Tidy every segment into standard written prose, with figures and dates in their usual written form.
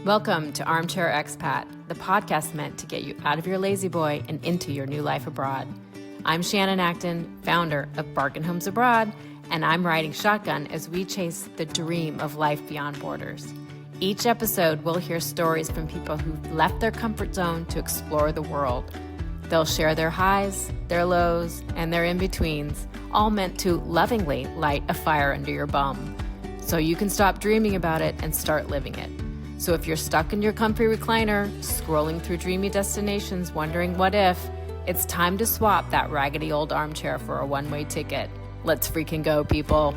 Welcome to Armchair Expat, the podcast meant to get you out of your lazy boy and into your new life abroad. I'm Shannon Acton, founder of Bargain Homes Abroad, and I'm riding shotgun as we chase the dream of life beyond borders. Each episode, we'll hear stories from people who've left their comfort zone to explore the world. They'll share their highs, their lows, and their in-betweens, all meant to lovingly light a fire under your bum, so you can stop dreaming about it and start living it. So if you're stuck in your comfy recliner, scrolling through dreamy destinations, wondering what if, it's time to swap that raggedy old armchair for a one-way ticket. Let's freaking go, people.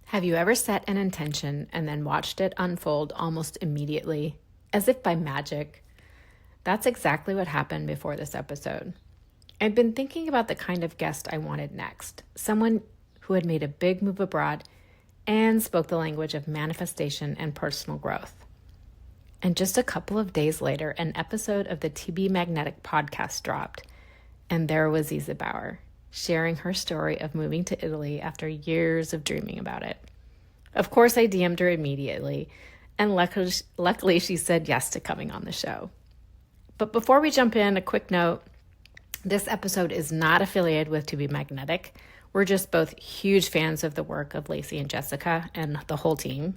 Have you ever set an intention and then watched it unfold almost immediately, as if by magic? That's exactly what happened before this episode. I'd been thinking about the kind of guest I wanted next, someone who had made a big move abroad and spoke the language of manifestation and personal growth. And just a couple of days later, an episode of the To Be Magnetic podcast dropped, and there was Ziza Bauer, sharing her story of moving to Italy after years of dreaming about it. Of course, I DM'd her immediately, and luckily she said yes to coming on the show. But before we jump in, a quick note. This episode is not affiliated with To Be Magnetic. We're just both huge fans of the work of Lacey and Jessica and the whole team.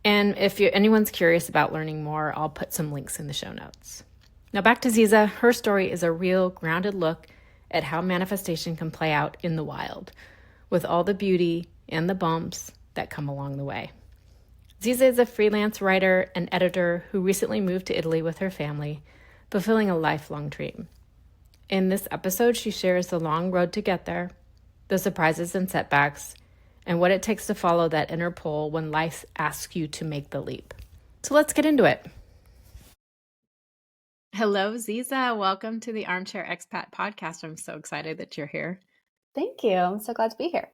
And if anyone's curious about learning more, I'll put some links in the show notes. Now back to Ziza. Her story is a real grounded look at how manifestation can play out in the wild, with all the beauty and the bumps that come along the way. Ziza is a freelance writer and editor who recently moved to Italy with her family, fulfilling a lifelong dream. In this episode, she shares the long road to get there, the surprises and setbacks, and what it takes to follow that inner pull when life asks you to make the leap. So let's get into it. Hello, Ziza. Welcome to the Armchair Expat podcast. I'm so excited that you're here. Thank you. I'm so glad to be here.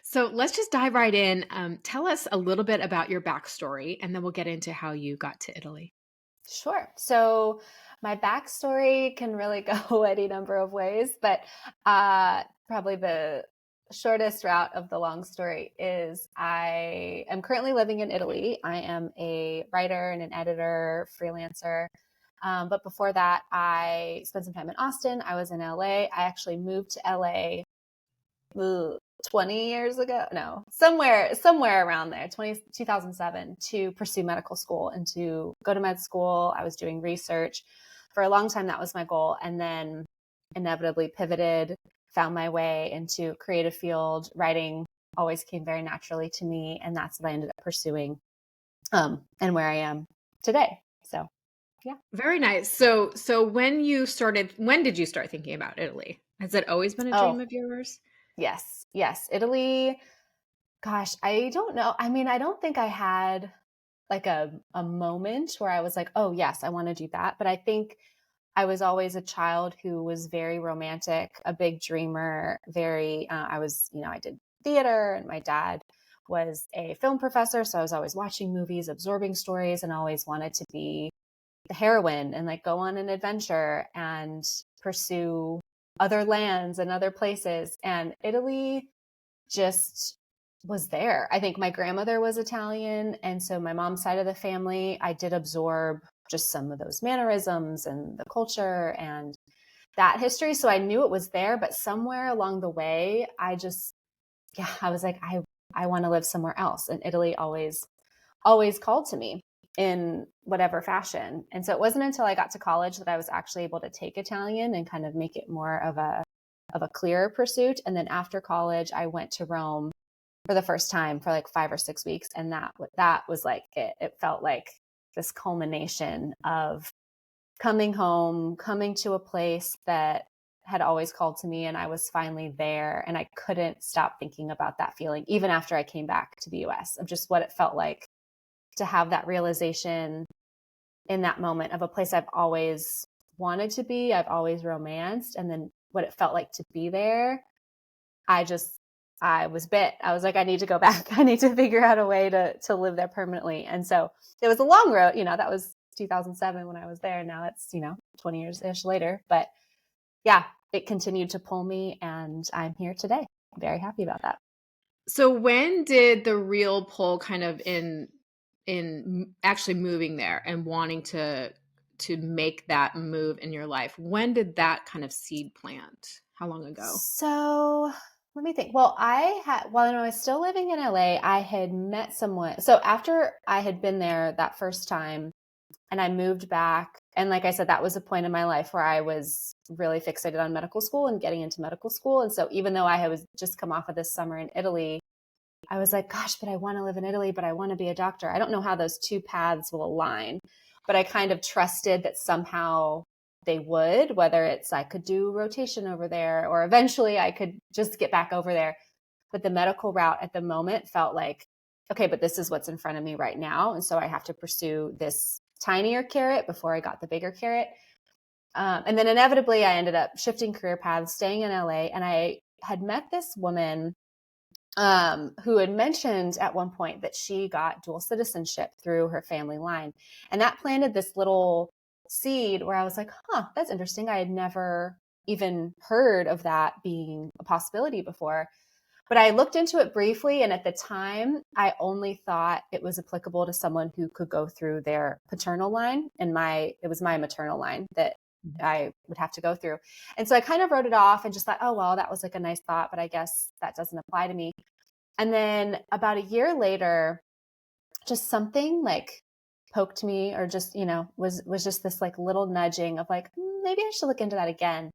So let's just dive right in. Tell us a little bit about your backstory, and then we'll get into how you got to Italy. Sure. So my backstory can really go any number of ways, but probably the shortest route of the long story is I am currently living in Italy. I am a writer and an editor, freelancer. But before that, I spent some time in Austin. I was in LA. I actually moved to LA 20 years ago. No, somewhere around there, 2007, to pursue medical school and to go to med school. I was doing research. For a long time, that was my goal. And then inevitably pivoted, found my way into creative field. Writing always came very naturally to me. And that's what I ended up pursuing and where I am today. So, yeah. Very nice. So when did you start thinking about Italy? Has it always been a dream of yours? Yes. Italy, gosh, I don't know. I mean, I don't think I had like a moment where I was like, oh yes, I want to do that. But I think I was always a child who was very romantic, a big dreamer, I did theater, and my dad was a film professor. So I was always watching movies, absorbing stories, and always wanted to be the heroine and like go on an adventure and pursue other lands and other places. And Italy just was there. I think my grandmother was Italian. And so my mom's side of the family, I did absorb just some of those mannerisms and the culture and that history. So I knew it was there, but somewhere along the way, I was like, I want to live somewhere else. And Italy always called to me in whatever fashion. And so it wasn't until I got to college that I was actually able to take Italian and kind of make it more of a clearer pursuit. And then after college, I went to Rome for the first time for like 5 or 6 weeks. And that was like it felt like this culmination of coming home, coming to a place that had always called to me. And I was finally there, and I couldn't stop thinking about that feeling, even after I came back to the US, of just what it felt like to have that realization in that moment of a place I've always wanted to be, I've always romanced, and then what it felt like to be there. I was bit. I was like, I need to go back. I need to figure out a way to live there permanently. And so it was a long road, that was 2007 when I was there. Now it's, 20 years-ish later, but yeah, it continued to pull me, and I'm here today. I'm very happy about that. So when did the real pull kind of actually moving there and wanting to make that move in your life? When did that kind of seed plant? How long ago? So let me think. Well, when I was still living in LA, I had met someone. So after I had been there that first time and I moved back, and like I said, that was a point in my life where I was really fixated on medical school and getting into medical school. And so even though I had just come off of this summer in Italy, I was like, gosh, but I want to live in Italy, but I want to be a doctor. I don't know how those two paths will align, but I kind of trusted that somehow they would, whether it's I could do rotation over there or eventually I could just get back over there. But the medical route at the moment felt like, okay, but this is what's in front of me right now. And so I have to pursue this tinier carrot before I got the bigger carrot. And then inevitably I ended up shifting career paths, staying in LA. And I had met this woman who had mentioned at one point that she got dual citizenship through her family line. And that planted this little seed where I was like, huh, that's interesting. I had never even heard of that being a possibility before. But I looked into it briefly. And at the time, I only thought it was applicable to someone who could go through their paternal line. And it was my maternal line that I would have to go through. And so I kind of wrote it off and just thought, oh, well, that was like a nice thought, but I guess that doesn't apply to me. And then about a year later, just something like poked me or just, was just this like little nudging of like, maybe I should look into that again.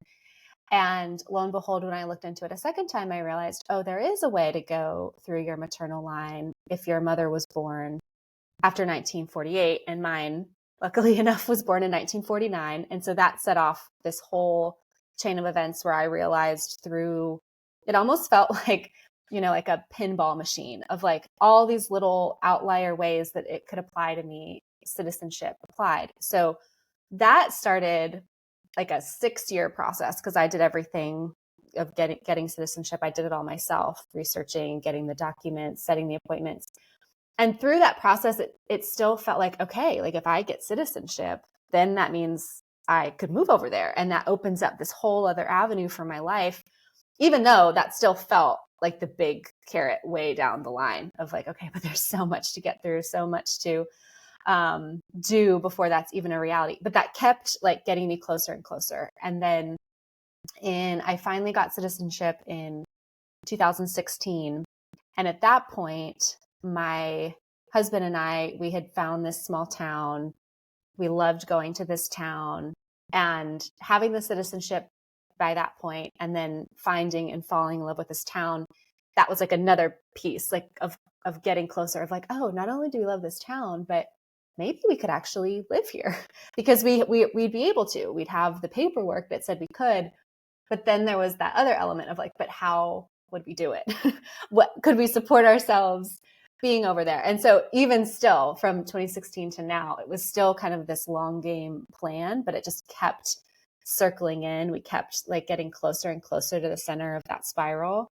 And lo and behold, when I looked into it a second time, I realized, oh, there is a way to go through your maternal line if your mother was born after 1948. And mine, luckily enough, was born in 1949. And so that set off this whole chain of events where I realized it almost felt like, like a pinball machine of like all these little outlier ways that it could apply to me, citizenship applied. So that started like a 6-year process because I did everything of getting citizenship. I did it all myself, researching, getting the documents, setting the appointments. And through that process, it still felt like, okay, like if I get citizenship, then that means I could move over there. And that opens up this whole other avenue for my life, even though that still felt like the big carrot way down the line of like, okay, but there's so much to get through, so much to do before that's even a reality. But that kept like getting me closer and closer. And then I finally got citizenship in 2016. And at that point, my husband and we had found this small town. We loved going to this town and having the citizenship by that point, and then finding and falling in love with this town. That was like another piece like of getting closer of like, oh, not only do we love this town, but maybe we could actually live here because we'd be able to. We'd have the paperwork that said we could. But then there was that other element of like, but how would we do it? What could we support ourselves being over there? And so even still from 2016 to now, it was still kind of this long game plan, but it just kept circling in. We kept like getting closer and closer to the center of that spiral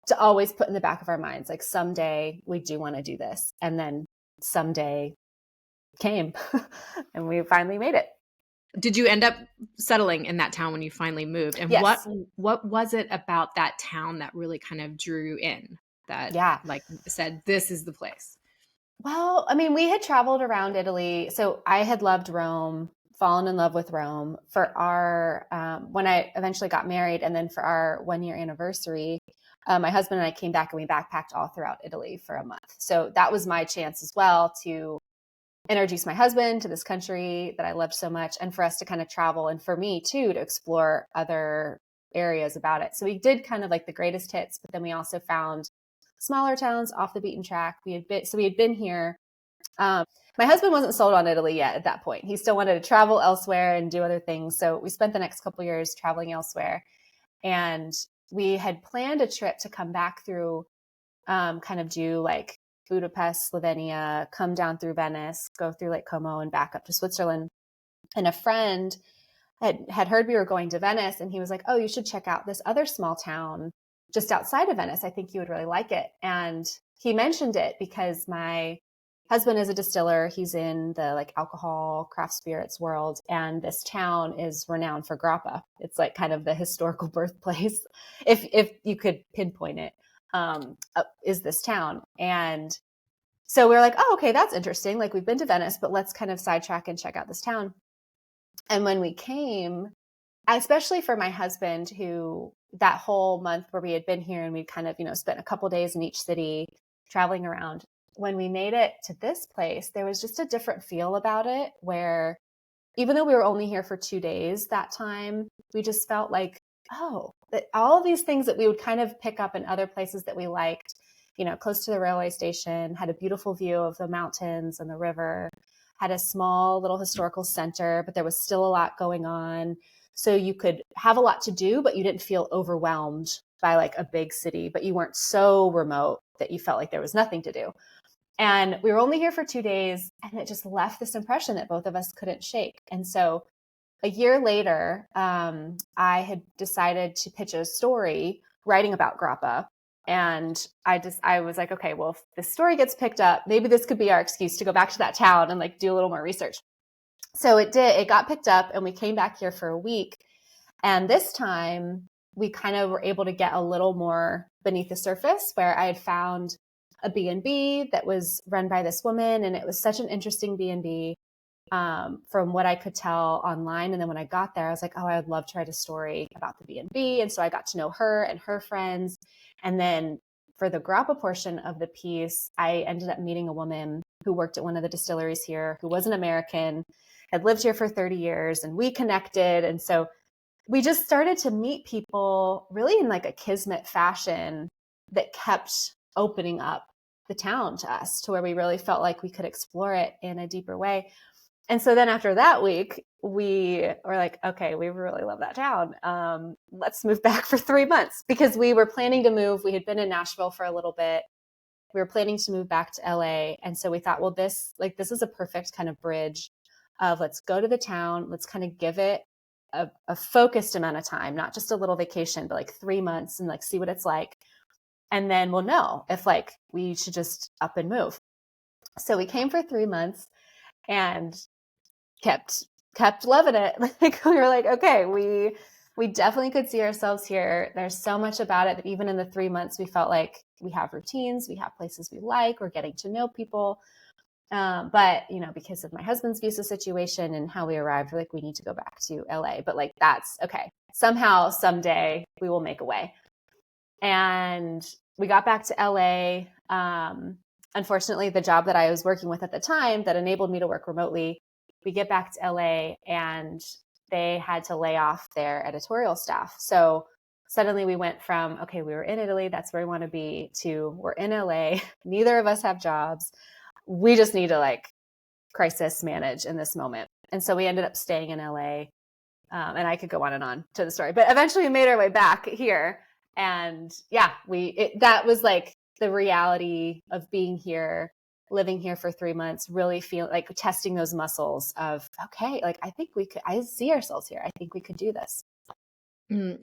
to always put in the back of our minds, like someday we do want to do this. And then someday came and we finally made it. Did you end up settling in that town when you finally moved? And Yes. what was it about that town that really kind of drew you in, that like said, this is the place? Well, I mean, we had traveled around Italy. So I had loved Rome, fallen in love with Rome for our, when I eventually got married. And then for our 1-year anniversary, my husband and I came back and we backpacked all throughout Italy for a month. So that was my chance as well to introduce my husband to this country that I loved so much, and for us to kind of travel, and for me too, to explore other areas about it. So we did kind of like the greatest hits, but then we also found smaller towns off the beaten track. We had been here. My husband wasn't sold on Italy yet at that point. He still wanted to travel elsewhere and do other things. So we spent the next couple of years traveling elsewhere. And we had planned a trip to come back through, kind of do like Budapest, Slovenia, come down through Venice, go through Lake Como and back up to Switzerland. And a friend had heard we were going to Venice, and he was like, oh, you should check out this other small town just outside of Venice. I think you would really like it. And he mentioned it because my husband is a distiller. He's in the like alcohol, craft spirits world. And this town is renowned for grappa. It's like kind of the historical birthplace, if you could pinpoint it. is this town. And so we were like, oh, okay, that's interesting. Like we've been to Venice, but let's kind of sidetrack and check out this town. And when we came, especially for my husband, who that whole month where we had been here and we kind of, spent a couple days in each city traveling around, when we made it to this place, there was just a different feel about it where even though we were only here for 2 days that time, we just felt like, oh, that all of these things that we would kind of pick up in other places that we liked, close to the railway station, had a beautiful view of the mountains and the river, had a small little historical center, but there was still a lot going on. So you could have a lot to do, but you didn't feel overwhelmed by like a big city, but you weren't so remote that you felt like there was nothing to do. And we were only here for 2 days, and it just left this impression that both of us couldn't shake. And so a year later, I had decided to pitch a story writing about grappa. And I was like, okay, well, if this story gets picked up, maybe this could be our excuse to go back to that town and like do a little more research. So it did. It got picked up, and we came back here for a week. And this time we kind of were able to get a little more beneath the surface, where I had found a B&B that was run by this woman. And it was such an interesting B&B from what I could tell online. And then when I got there, I was like, oh, I would love to write a story about the B&B. And so I got to know her and her friends. And then for the grappa portion of the piece, I ended up meeting a woman who worked at one of the distilleries here, who was an American, had lived here for 30 years, and we connected. And so we just started to meet people really in like a kismet fashion that kept opening up the town to us, to where we really felt like we could explore it in a deeper way. And so then after that week, we were like, okay, we really love that town. Let's move back for 3 months, because we were planning to move. We had been in Nashville for a little bit. We were planning to move back to LA. And so we thought, well, this is a perfect kind of bridge of let's go to the town. Let's kind of give it a focused amount of time, not just a little vacation, but like 3 months, and like see what it's like. And then we'll know if like we should just up and move. So we came for 3 months and kept loving it. Like we were like, okay, we definitely could see ourselves here. There's so much about it that even in the 3 months, we felt like we have routines, we have places we like, we're getting to know people. But because of my husband's visa situation and how we arrived, we're like, we need to go back to LA. But like, that's okay. Somehow, someday we will make a way. And we got back to LA. Unfortunately, the job that I was working with at the time that enabled me to work remotely, we get back to LA and they had to lay off their editorial staff. So suddenly we went from, okay, we were in Italy, that's where we want to be, to we're in LA. Neither of us have jobs. We just need to like crisis manage in this moment. And so we ended up staying in LA. And I could go on and on to the story, but eventually we made our way back here. And yeah, that was like the reality of being here, living here for 3 months, really feel like testing those muscles of, okay, like I see ourselves here. I think we could do this.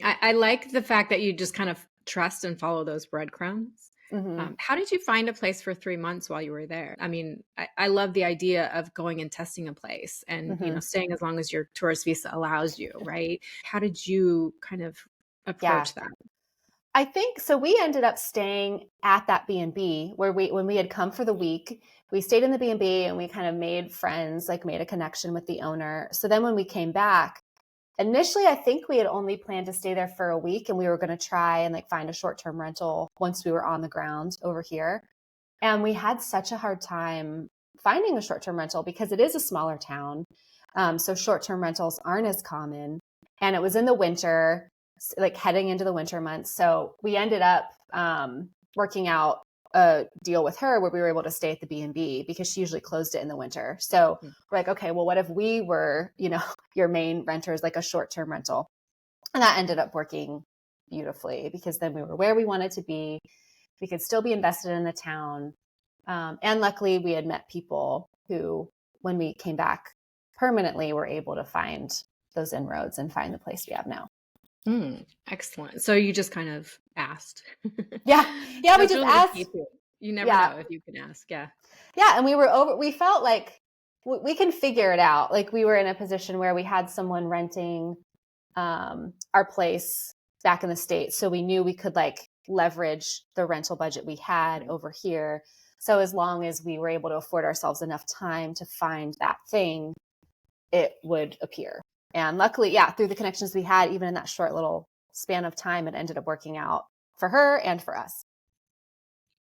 I like the fact that you just kind of trust and follow those breadcrumbs. Mm-hmm. How did you find a place for 3 months while you were there? I mean, I love the idea of going and testing a place and, Mm-hmm. Staying as long as your tourist visa allows you, right? How did you kind of approach that? I think so. We ended up staying at that B&B where when we had come for the week, we stayed in the B&B and we kind of made friends, like made a connection with the owner. So then when we came back, initially, I think we had only planned to stay there for a week, and we were going to try and like find a short-term rental once we were on the ground over here. And we had such a hard time finding a short-term rental because it is a smaller town. So short-term rentals aren't as common. And it was in the winter, like heading into the winter months. So we ended up working out a deal with her where we were able to stay at the B&B because she usually closed it in the winter. So we're like, okay, well, what if we were, your main renters, like a short-term rental? And that ended up working beautifully because then we were where we wanted to be. We could still be invested in the town. And luckily we had met people who, when we came back permanently, were able to find those inroads and find the place we have now. Excellent. So you just kind of asked. Yeah. We just really asked. You never know if you can ask. Yeah. And we felt like we can figure it out. Like we were in a position where we had someone renting our place back in the States. So we knew we could like leverage the rental budget we had over here. So as long as we were able to afford ourselves enough time to find that thing, it would appear. And luckily, yeah, through the connections we had, even in that short little span of time, it ended up working out for her and for us.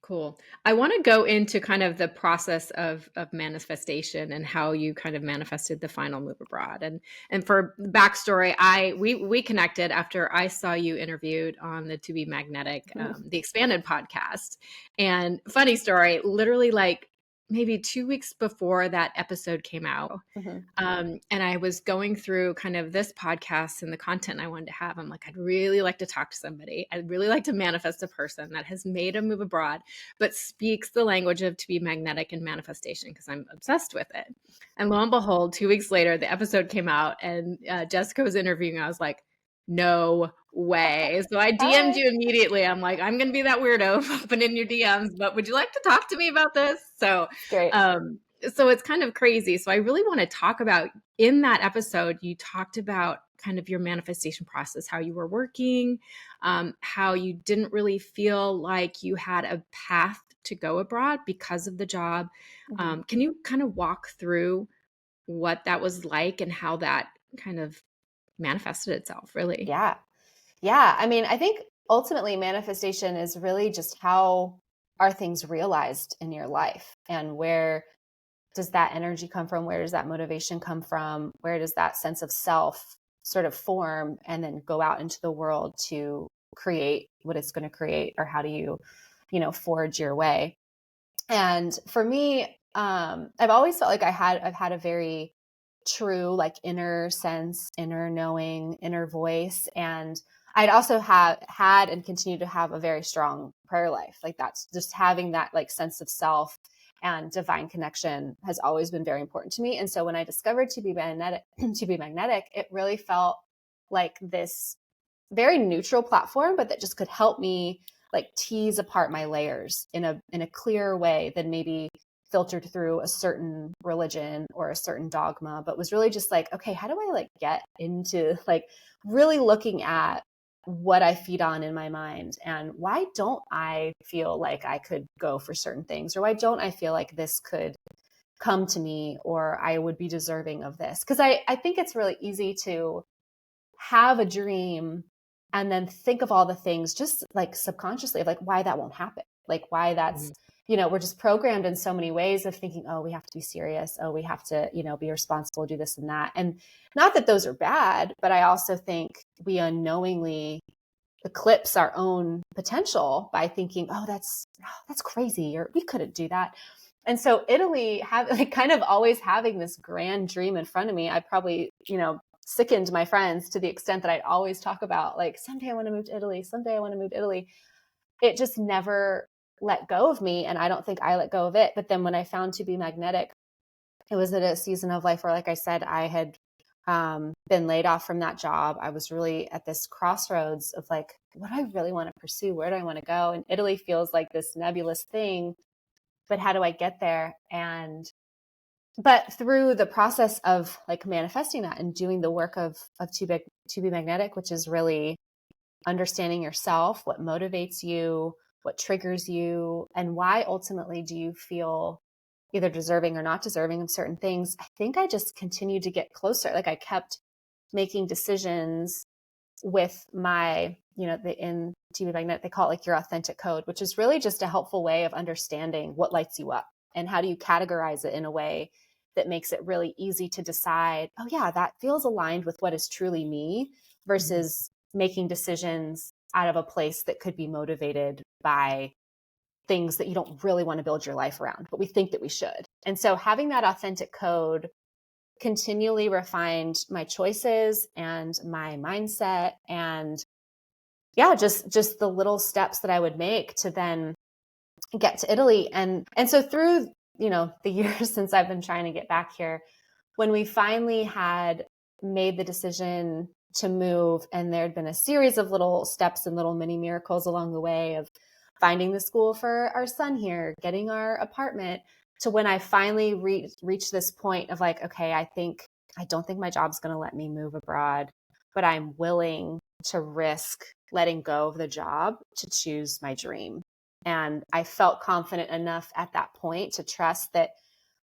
Cool. I want to go into kind of the process of manifestation and how you kind of manifested the final move abroad. And for backstory, we connected after I saw you interviewed on the To Be Magnetic, the Expanded podcast. And funny story, literally like maybe 2 weeks before that episode came out, and I was going through kind of this podcast and the content I wanted to have. I'm like, I'd really like to talk to somebody. I'd really like to manifest a person that has made a move abroad, but speaks the language of To Be Magnetic and manifestation, because I'm obsessed with it. And lo and behold, 2 weeks later, the episode came out and Jessica was interviewing. I was like, no way. So I DM'd you immediately. I'm like, I'm going to be that weirdo popping in your DMs, but would you like to talk to me about this? So, Great. So it's kind of crazy. So I really want to talk about, in that episode, you talked about kind of your manifestation process, how you were working, how you didn't really feel like you had a path to go abroad because of the job. Can you kind of walk through what that was like and how that kind of manifested itself, really? Yeah. Yeah. I mean, I think ultimately manifestation is really just how are things realized in your life, and where does that energy come from? Where does that motivation come from? Where does that sense of self sort of form and then go out into the world to create what it's going to create? Or how do you forge your way? And for me, I've always felt like I've had a very true, like, inner sense, inner knowing, inner voice. And I'd also had and continue to have a very strong prayer life. Like, that's just having that like sense of self and divine connection has always been very important to me. And so when I discovered To Be Magnetic, To Be Magnetic, it really felt like this very neutral platform, but that just could help me like tease apart my layers in a clearer way than maybe filtered through a certain religion or a certain dogma, but was really just like, okay, how do I like get into like really looking at what I feed on in my mind, and why don't I feel like I could go for certain things, or why don't I feel like this could come to me, or I would be deserving of this? Because I think it's really easy to have a dream and then think of all the things just like subconsciously of like why that won't happen, like why that's, we're just programmed in so many ways of thinking, oh, we have to be serious, oh, we have to be responsible, do this and that. And not that those are bad, but I also think we unknowingly eclipse our own potential by thinking, oh, that's crazy, or we couldn't do that. And so Italy, like kind of always having this grand dream in front of me, I probably sickened my friends to the extent that I'd always talk about like, someday I want to move to Italy, someday I want to move to Italy. It just never let go of me, and I don't think I let go of it. But then when I found To Be Magnetic, it was at a season of life where, like I said, I had been laid off from that job. I was really at this crossroads of like, what do I really want to pursue? Where do I want to go? And Italy feels like this nebulous thing, but how do I get there? But through the process of like manifesting that and doing the work of To Be Magnetic, which is really understanding yourself, what motivates you, what triggers you, and why ultimately do you feel either deserving or not deserving of certain things, I think I just continued to get closer. Like, I kept making decisions with my, in To Be Magnetic, they call it like your authentic code, which is really just a helpful way of understanding what lights you up and how do you categorize it in a way that makes it really easy to decide, oh yeah, that feels aligned with what is truly me, versus making decisions out of a place that could be motivated by things that you don't really want to build your life around, but we think that we should. And so having that authentic code continually refined my choices and my mindset, and yeah, just the little steps that I would make to then get to Italy. And so through, the years since I've been trying to get back here, when we finally had made the decision to move, and there'd been a series of little steps and little mini miracles along the way of finding the school for our son here, getting our apartment, to when I finally reached this point of like, okay, I don't think my job's going to let me move abroad, but I'm willing to risk letting go of the job to choose my dream. And I felt confident enough at that point to trust that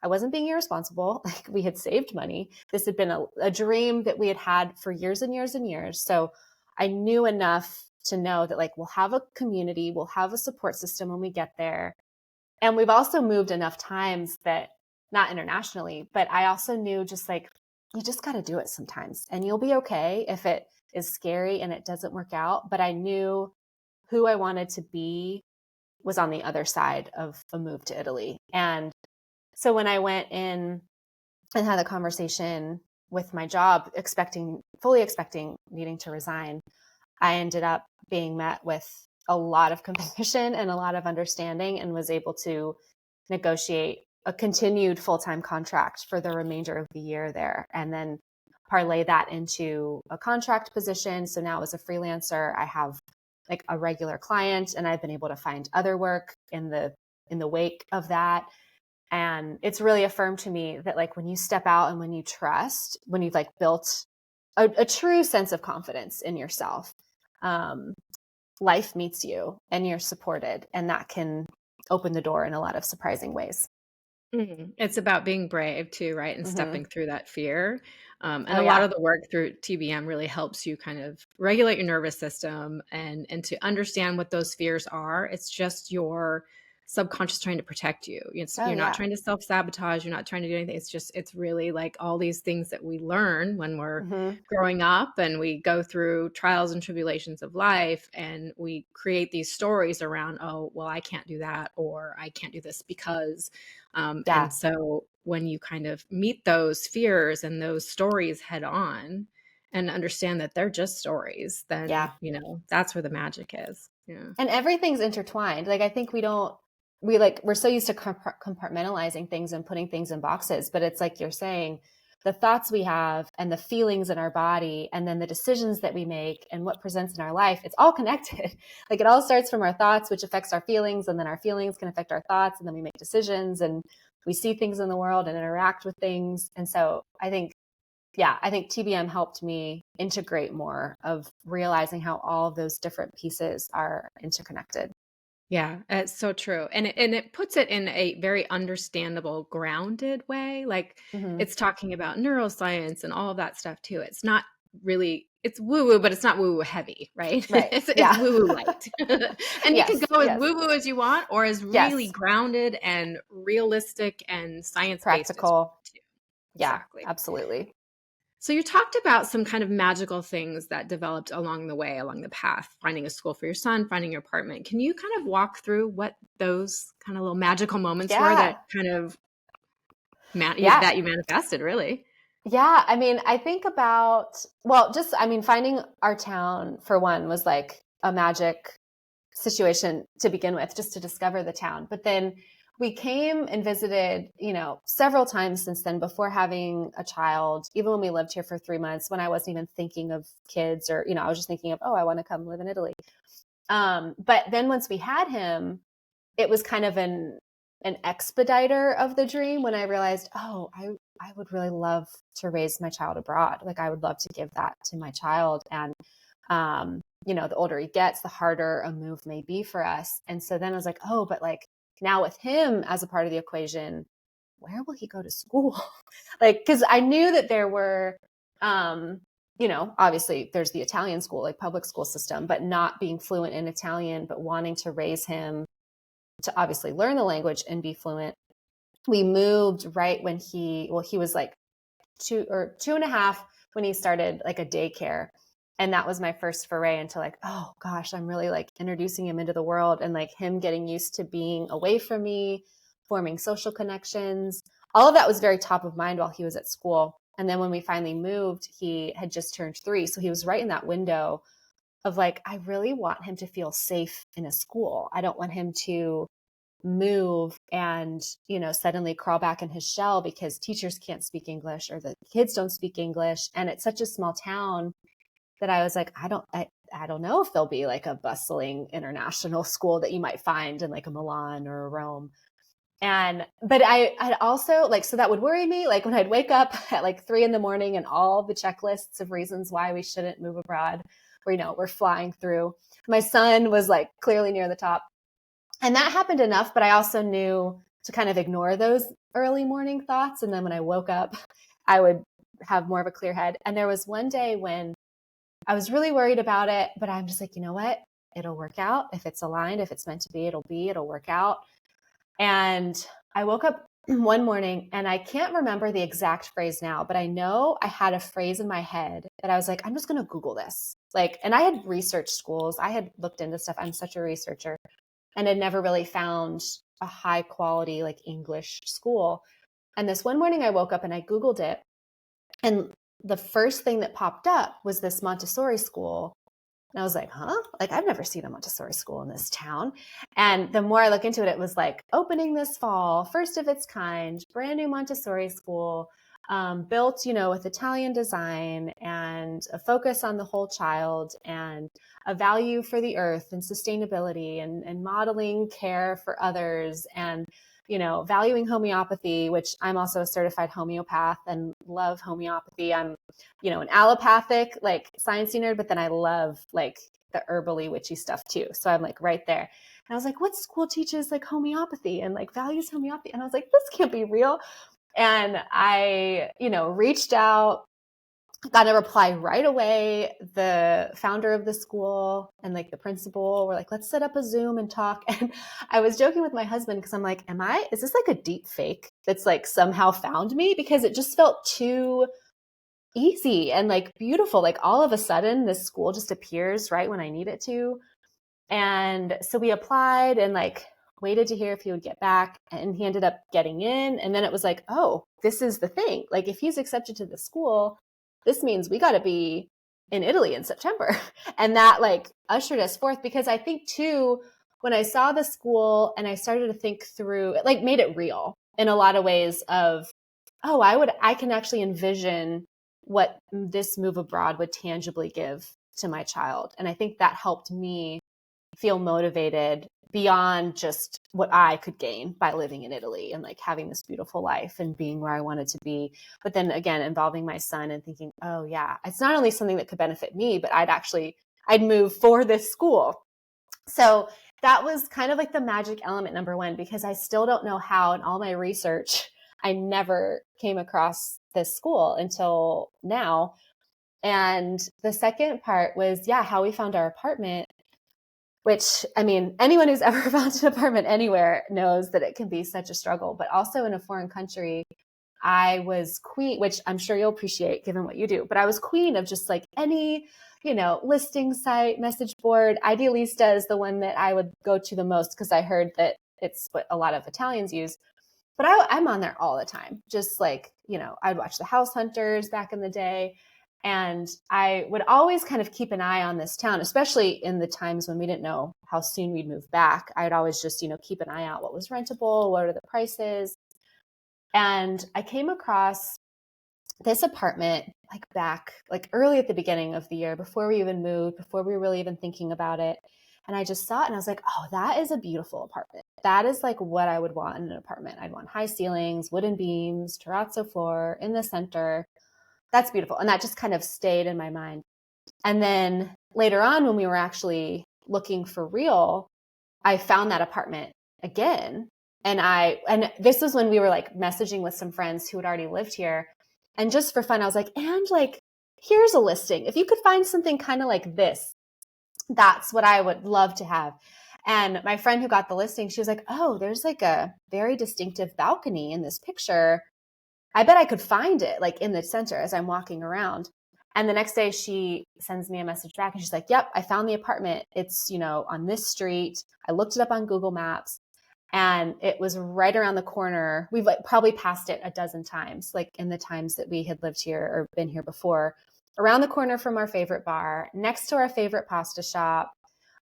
I wasn't being irresponsible. Like, we had saved money. This had been a dream that we had had for years and years and years. So I knew enough to know that, like, we'll have a community, we'll have a support system when we get there. And we've also moved enough times that, not internationally, but I also knew, just like, you just got to do it sometimes and you'll be okay if it is scary and it doesn't work out. But I knew who I wanted to be was on the other side of a move to Italy. And so when I went in and had the conversation with my job, fully expecting needing to resign, I ended up being met with a lot of compassion and a lot of understanding, and was able to negotiate a continued full-time contract for the remainder of the year there, and then parlay that into a contract position. So now, as a freelancer, I have like a regular client, and I've been able to find other work in the wake of that. And it's really affirmed to me that, like, when you step out and when you trust, when you've like built a true sense of confidence in yourself, life meets you and you're supported, and that can open the door in a lot of surprising ways. It's about being brave too, right? And Mm-hmm. stepping through that fear. And Oh a lot yeah. of the work through TBM really helps you kind of regulate your nervous system and to understand what those fears are. It's just your subconscious trying to protect you. Oh You're not yeah. trying to self-sabotage. You're not trying to do anything. It's really like all these things that we learn when we're Mm-hmm. growing up, and we go through trials and tribulations of life, and we create these stories around, oh, well, I can't do that, or I can't do this because. And Yeah. so when you kind of meet those fears and those stories head on and understand that they're just stories, then, Yeah. that's where the magic is. Yeah. And everything's intertwined. Like, I think we're so used to compartmentalizing things and putting things in boxes, but it's like you're saying, the thoughts we have and the feelings in our body, and then the decisions that we make and what presents in our life, it's all connected. Like, it all starts from our thoughts, which affects our feelings, and then our feelings can affect our thoughts, and then we make decisions, and we see things in the world and interact with things. And so I think TBM helped me integrate more of realizing how all of those different pieces are interconnected. Yeah, it's so true. And it puts it in a very understandable, grounded way. Like, Mm-hmm. it's talking about neuroscience and all of that stuff too. It's not really, it's woo woo, but it's not woo woo heavy, right? Right. It's Yeah. woo woo light. And you can Yes. go as Yes. woo woo as you want, or as really Yes. grounded and realistic and science based as you Practical. want to. Yeah, Exactly. absolutely. So you talked about some kind of magical things that developed along the way, along the path, finding a school for your son, finding your apartment. Can you kind of walk through what those kind of little magical moments were Yeah. that kind of Yeah. that you manifested, really? Yeah. I mean, I think about, well, finding our town, for one, was like a magic situation to begin with, just to discover the town. But then we came and visited, several times since then, before having a child, even when we lived here for 3 months, when I wasn't even thinking of kids, or, I was just thinking of, oh, I want to come live in Italy. But then once we had him, it was kind of an expediter of the dream, when I realized, oh, I would really love to raise my child abroad. Like, I would love to give that to my child. And the older he gets, the harder a move may be for us. And so then I was like, oh, but like, now with him as a part of the equation, where will he go to school? Like, because I knew that there were, obviously there's the Italian school, like public school system, but not being fluent in Italian, but wanting to raise him to obviously learn the language and be fluent. We moved right when he was like 2 and a half, when he started like a daycare. And that was my first foray into like, oh gosh, I'm really like introducing him into the world, and like him getting used to being away from me, forming social connections. All of that was very top of mind while he was at school. And then when we finally moved, he had just turned 3. So he was right in that window of like, I really want him to feel safe in a school. I don't want him to move and, suddenly crawl back in his shell because teachers can't speak English or the kids don't speak English. And it's such a small town that I was like, I don't know if there'll be like a bustling international school that you might find in like a Milan or a Rome. But I'd also like, so that would worry me. Like, when I'd wake up at like 3 a.m. and all the checklists of reasons why we shouldn't move abroad we're flying through. My son was like clearly near the top. And that happened enough, but I also knew to kind of ignore those early morning thoughts. And then when I woke up, I would have more of a clear head. And there was one day when I was really worried about it, but I'm just like, you know what? It'll work out. If it's aligned, if it's meant to be, it'll work out. And I woke up one morning and I can't remember the exact phrase now, but I know I had a phrase in my head that I was like, I'm just going to Google this. Like, and I had researched schools. I had looked into stuff. I'm such a researcher and had never really found a high quality like English school. And this one morning I woke up and I Googled it. And the first thing that popped up was this Montessori school. And I was like, huh? Like, I've never seen a Montessori school in this town. And the more I look into it, it was like opening this fall, first of its kind, brand new Montessori school, built, with Italian design and a focus on the whole child and a value for the earth and sustainability and modeling care for others and, valuing homeopathy, which I'm also a certified homeopath and love homeopathy. I'm, an allopathic, like sciencey nerd, but then I love like the herbally witchy stuff too. So I'm like right there. And I was like, what school teaches like homeopathy and like values homeopathy? And I was like, this can't be real. And I, reached out, got a reply right away. The founder of the school and like the principal were like, let's set up a Zoom and talk. And I was joking with my husband because I'm like, is this like a deep fake that's like somehow found me? Because it just felt too easy and like beautiful. Like all of a sudden this school just appears right when I need it to. And so we applied and like waited to hear if he would get back, and he ended up getting in. And then it was like, oh, this is the thing. Like if he's accepted to the school, this means we got to be in Italy in September. And that like ushered us forth, because I think too, when I saw the school and I started to think through, it like made it real in a lot of ways of, oh, I can actually envision what this move abroad would tangibly give to my child. And I think that helped me feel motivated beyond just what I could gain by living in Italy and like having this beautiful life and being where I wanted to be. But then again, involving my son and thinking, oh yeah, it's not only something that could benefit me, but I'd move for this school. So that was kind of like the magic element number one, because I still don't know how in all my research, I never came across this school until now. And the second part was, how we found our apartment, which, I mean, anyone who's ever found an apartment anywhere knows that it can be such a struggle. But also in a foreign country, I was queen, which I'm sure you'll appreciate given what you do, but I was queen of just like any, listing site, message board. Idealista is the one that I would go to the most because I heard that it's what a lot of Italians use. But I'm on there all the time. Just like, I'd watch the House Hunters back in the day. And I would always kind of keep an eye on this town, especially in the times when we didn't know how soon we'd move back. I'd always just, keep an eye out. What was rentable? What are the prices? And I came across this apartment like early at the beginning of the year, before we even moved, before we were really even thinking about it. And I just saw it and I was like, oh, that is a beautiful apartment. That is like what I would want in an apartment. I'd want high ceilings, wooden beams, terrazzo floor in the center. That's beautiful. And that just kind of stayed in my mind. And then later on, when we were actually looking for real, I found that apartment again. And this was when we were like messaging with some friends who had already lived here. And just for fun, I was like, and like, here's a listing. If you could find something kind of like this, that's what I would love to have. And my friend who got the listing, she was like, oh, there's like a very distinctive balcony in this picture. I bet I could find it like in the center as I'm walking around. And the next day she sends me a message back and she's like, yep, I found the apartment. It's, on this street. I looked it up on Google Maps and it was right around the corner. We've like probably passed it a dozen times, like in the times that we had lived here or been here before, around the corner from our favorite bar, next to our favorite pasta shop.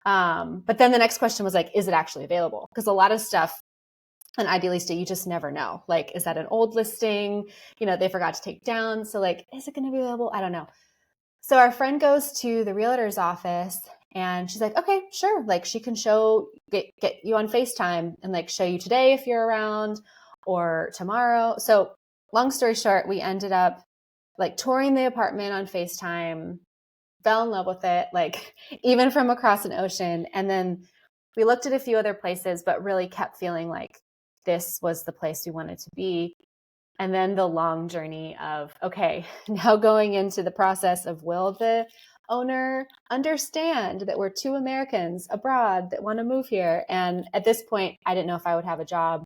But then the next question was like, is it actually available? Because a lot of stuff on Idealista, you just never know. Like, is that an old listing? They forgot to take down. So like, is it going to be available? I don't know. So our friend goes to the realtor's office and she's like, okay, sure. Like she can get you on FaceTime and like show you today if you're around or tomorrow. So long story short, we ended up like touring the apartment on FaceTime. fell in love with it, like even from across an ocean. And then we looked at a few other places, but really kept feeling like this was the place we wanted to be. And then the long journey of, okay, now going into the process of, will the owner understand that we're two Americans abroad that want to move here? And at this point, I didn't know if I would have a job.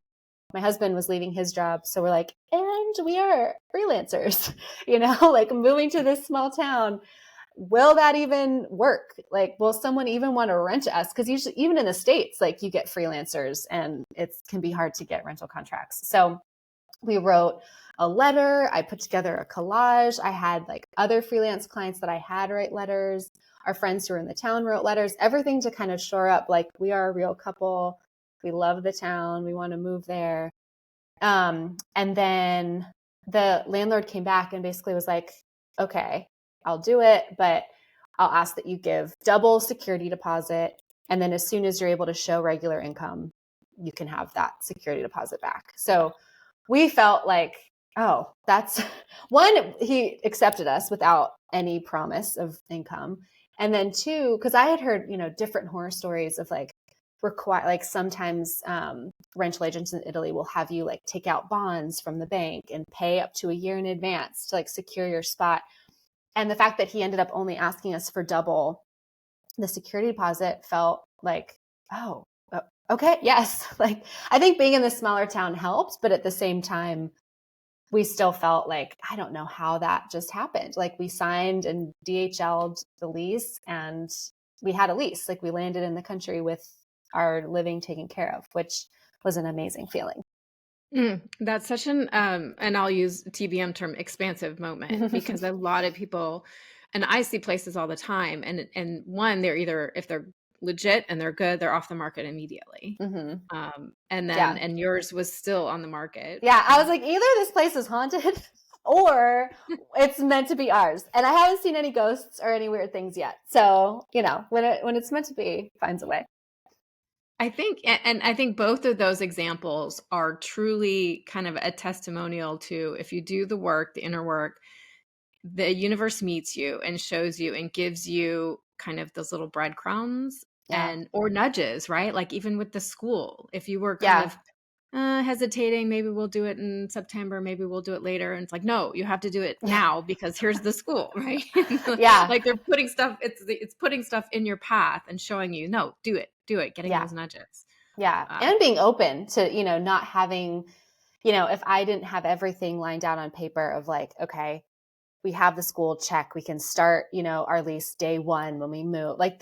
My husband was leaving his job. So we're like, and we are freelancers, like moving to this small town. Will that even work? Like, will someone even want to rent us? Because usually, even in the States, like you get freelancers and it can be hard to get rental contracts. So we wrote a letter. I put together a collage. I had like other freelance clients that I had write letters. Our friends who were in the town wrote letters, everything to kind of shore up, like, we are a real couple. We love the town. We want to move there. And then the landlord came back and basically was like, okay, I'll do it, but I'll ask that you give double security deposit. And then as soon as you're able to show regular income, you can have that security deposit back. So we felt like, oh, that's one, he accepted us without any promise of income. And then two, because I had heard, different horror stories of like sometimes rental agents in Italy will have you like take out bonds from the bank and pay up to a year in advance to like secure your spot. And the fact that he ended up only asking us for double the security deposit felt like, oh, okay, yes. Like, I think being in the smaller town helped, but at the same time, we still felt like, I don't know how that just happened. Like, we signed and DHL'd the lease and we had a lease. Like, we landed in the country with our living taken care of, which was an amazing feeling. That's such an and I'll use TBM term, expansive moment, because a lot of people, and I see places all the time, and one, they're either, if they're legit and they're good, they're off the market immediately. And then, and yours was still on the market. Yeah, I was like, either this place is haunted or it's meant to be ours. And I haven't seen any ghosts or any weird things yet. So, when it's meant to be, it finds a way. I think, and I think both of those examples are truly kind of a testimonial to, if you do the work, the inner work, the universe meets you and shows you and gives you kind of those little breadcrumbs or nudges, right? Like even with the school, if you were kind of hesitating, maybe we'll do it in September, maybe we'll do it later. And it's like, no, you have to do it now because here's the school, right? Like they're putting stuff, it's putting stuff in your path and showing you, no, do it, getting those nudges. And being open to, not having, if I didn't have everything lined out on paper of like, okay, we have the school check, we can start, our lease day one when we move. Like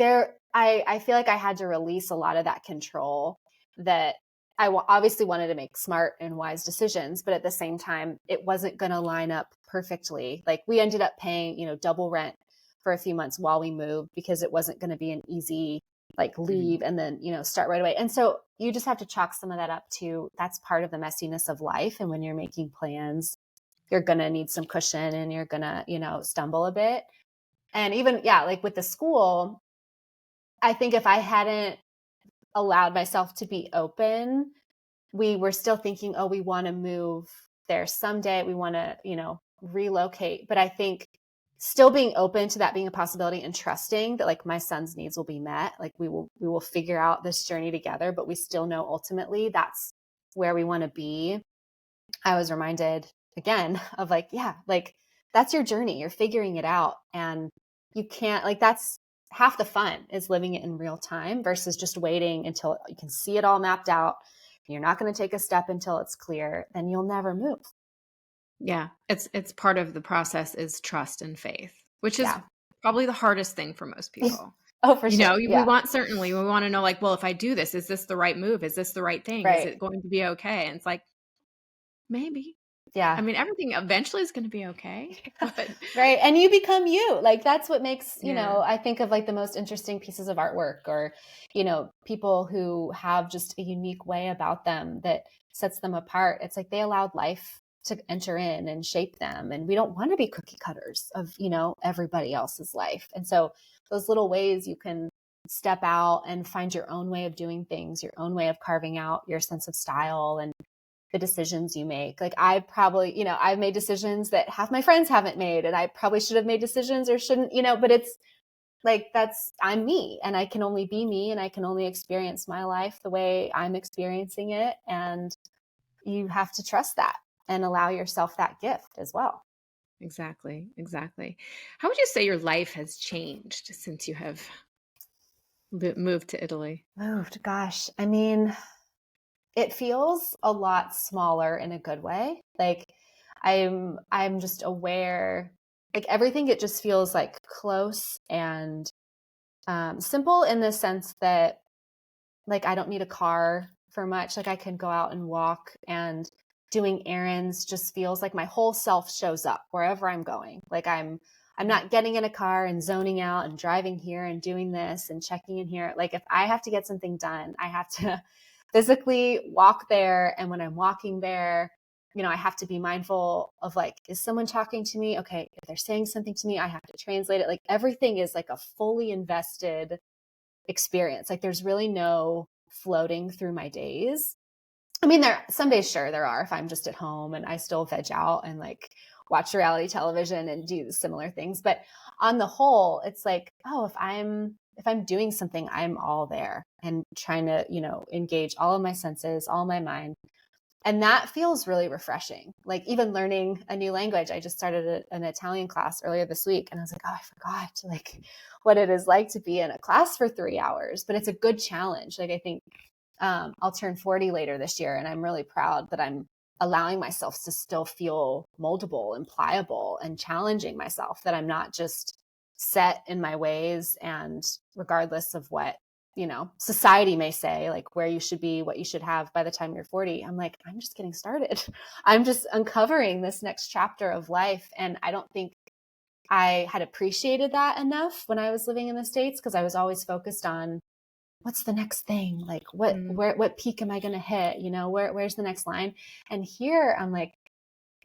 I feel like I had to release a lot of that control that I obviously wanted to make smart and wise decisions, but at the same time, it wasn't going to line up perfectly. Like we ended up paying, double rent for a few months while we moved because it wasn't going to be an easy like leave and then, start right away. And so you just have to chalk some of that up to, that's part of the messiness of life. And when you're making plans, you're going to need some cushion and you're going to, stumble a bit. And even, like with the school, I think if I hadn't allowed myself to be open, we were still thinking, oh, we want to move there someday. We want to, relocate. But I think still being open to that being a possibility and trusting that like my son's needs will be met. Like we will figure out this journey together, but we still know ultimately that's where we want to be. I was reminded again of like, like that's your journey. You're figuring it out and you can't like, that's half the fun is living it in real time versus just waiting until you can see it all mapped out. You're not going to take a step until it's clear, then you'll never move. Yeah. It's part of the process is trust and faith, which is probably the hardest thing for most people. Oh, for sure. We want to know like, well, if I do this, is this the right move? Is this the right thing? Is it going to be okay? And it's like, maybe. Yeah. I mean, everything eventually is going to be okay. But... right. And you become you. Like that's what makes, I think of like the most interesting pieces of artwork or, people who have just a unique way about them that sets them apart. It's like they allowed life to enter in and shape them. And we don't want to be cookie cutters of, everybody else's life. And so those little ways you can step out and find your own way of doing things, your own way of carving out your sense of style and the decisions you make. Like I probably, I've made decisions that half my friends haven't made and I probably should have made decisions or shouldn't, but it's Like I'm me, and I can only be me, and I can only experience my life the way I'm experiencing it. And you have to trust that and allow yourself that gift as well. Exactly. Exactly. How would you say your life has changed since you have moved to Italy? Moved, gosh. I mean, it feels a lot smaller in a good way. Like I'm just aware, like everything, it just feels like close and simple in the sense that like I don't need a car for much. Like I can go out and walk, and doing errands just feels like my whole self shows up wherever I'm going. Like I'm Mm. not getting in a car and zoning out and driving here and doing this and checking in here. Like if I have to get something done, I have to physically walk there. And when I'm walking there, I have to be mindful of like, is someone talking to me? Okay, if they're saying something to me, I have to translate it. Like everything is like a fully invested experience. Like there's really no floating through my days. I mean, some days, sure, there are if I'm just at home and I still veg out and like watch reality television and do similar things. But on the whole, it's like, oh, if I'm doing something, I'm all there and trying to, engage all of my senses, all my mind. And that feels really refreshing. Like even learning a new language. I just started an Italian class earlier this week, and I was like, oh, I forgot like what it is like to be in a class for 3 hours, but it's a good challenge. Like I think I'll turn 40 later this year, and I'm really proud that I'm allowing myself to still feel moldable and pliable and challenging myself, that I'm not just set in my ways. And regardless of what, society may say, like where you should be, what you should have by the time you're 40, I'm like, I'm just getting started. I'm just uncovering this next chapter of life. And I don't think I had appreciated that enough when I was living in the States, because I was always focused on what's the next thing? Like Mm. what peak am I going to hit? Where's the next line? And here I'm like,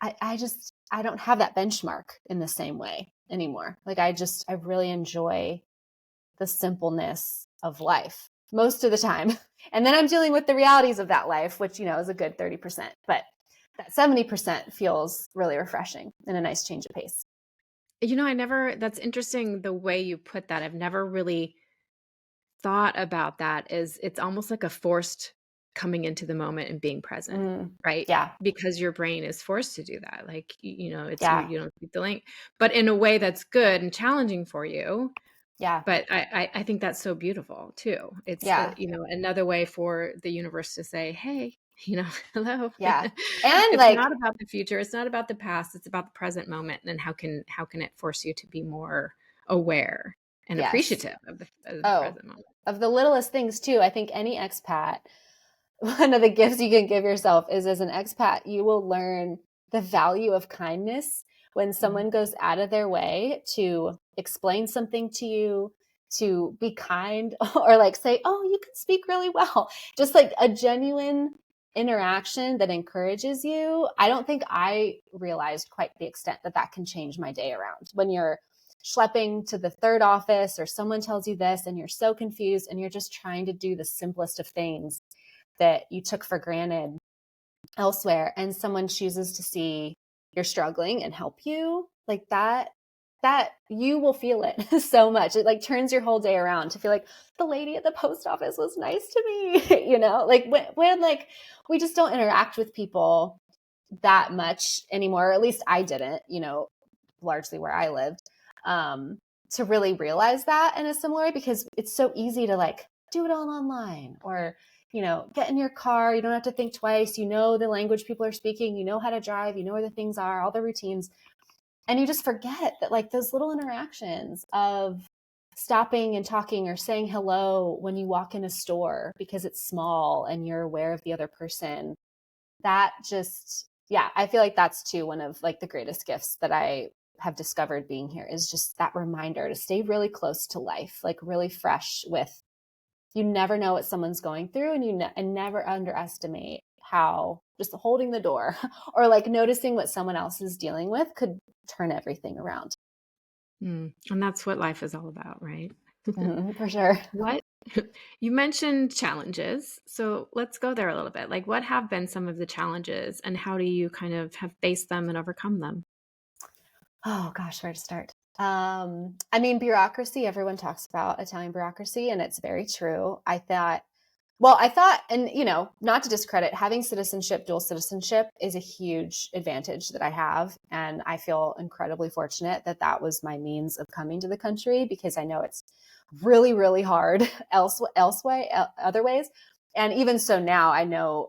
I don't have that benchmark in the same way anymore. Like I really enjoy the simpleness of life most of the time. And then I'm dealing with the realities of that life, which, is a good 30%, but that 70% feels really refreshing and a nice change of pace. That's interesting the way you put that. I've never really thought about that. Is it's almost like a forced coming into the moment and being present, Mm, right? yeah. Because your brain is forced to do that. Like, it's Yeah. you don't speak the language, but in a way that's good and challenging for you. Yeah. But I think that's so beautiful too. It's, Yeah. another way for the universe to say, "Hey, hello." Yeah. And It's like, not about the future, it's not about the past, it's about the present moment, and how can it force you to be more aware and yes. appreciative of the Oh, present moment. of the littlest things too. I think any expat, one of the gifts you can give yourself is, as an expat, you will learn the value of kindness when Mm. someone goes out of their way to explain something to you, to be kind, or like say, oh, you can speak really well. Just like a genuine interaction that encourages you. I don't think I realized quite the extent that that can change my day around. When you're schlepping to the third office or someone tells you this and you're so confused and you're just trying to do the simplest of things that you took for granted elsewhere, and someone chooses to see you're struggling and help you, like that you will feel it so much. It like turns your whole day around to feel like the lady at the post office was nice to me. Like when like we just don't interact with people that much anymore, or at least I didn't, largely where I lived, um, to really realize that in a similar way, because it's so easy to like do it all online, or, get in your car. You don't have to think twice. You know the language people are speaking. You know how to drive. You know where the things are, all the routines. And you just forget that like those little interactions of stopping and talking or saying hello when you walk in a store because it's small and you're aware of the other person, that just, yeah, I feel like that's too one of like the greatest gifts that I have discovered being here, is just that reminder to stay really close to life, like really fresh with, you never know what someone's going through, and and never underestimate how just holding the door or like noticing what someone else is dealing with could turn everything around. And that's what life is all about, right? For sure. What you mentioned challenges, so let's go there a little bit. Like, what have been some of the challenges, and how do you kind of have faced them and overcome them? Oh gosh, where to start? I mean, bureaucracy, everyone talks about Italian bureaucracy, and it's very true. I thought, and not to discredit, having citizenship, dual citizenship is a huge advantage that I have. And I feel incredibly fortunate that that was my means of coming to the country, because I know it's really, really hard other ways. And even so now, I know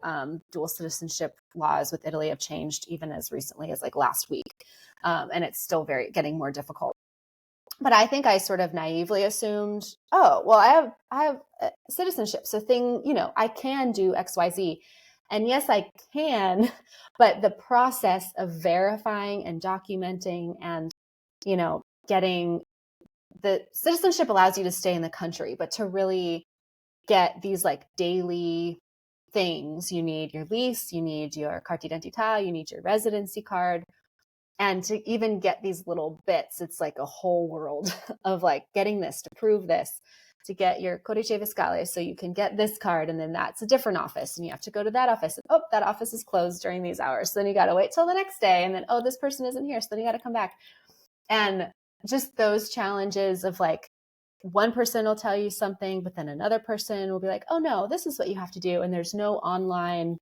dual citizenship laws with Italy have changed even as recently as like last week. And it's still getting more difficult. But I think I sort of naively assumed, oh, well, I have citizenship. So I can do XYZ. And yes, I can, but the process of verifying and documenting and, getting the citizenship allows you to stay in the country, but to really get these like daily things, you need your lease, you need your carta d'identità, you need your residency card. And to even get these little bits, it's like a whole world of like getting this to prove this, to get your codice fiscale so you can get this card, and then that's a different office and you have to go to that office, and oh, that office is closed during these hours, so then you got to wait till the next day, and then oh, this person isn't here, so then you got to come back. And just those challenges of like, one person will tell you something, but then another person will be like, oh no, this is what you have to do, and there's no online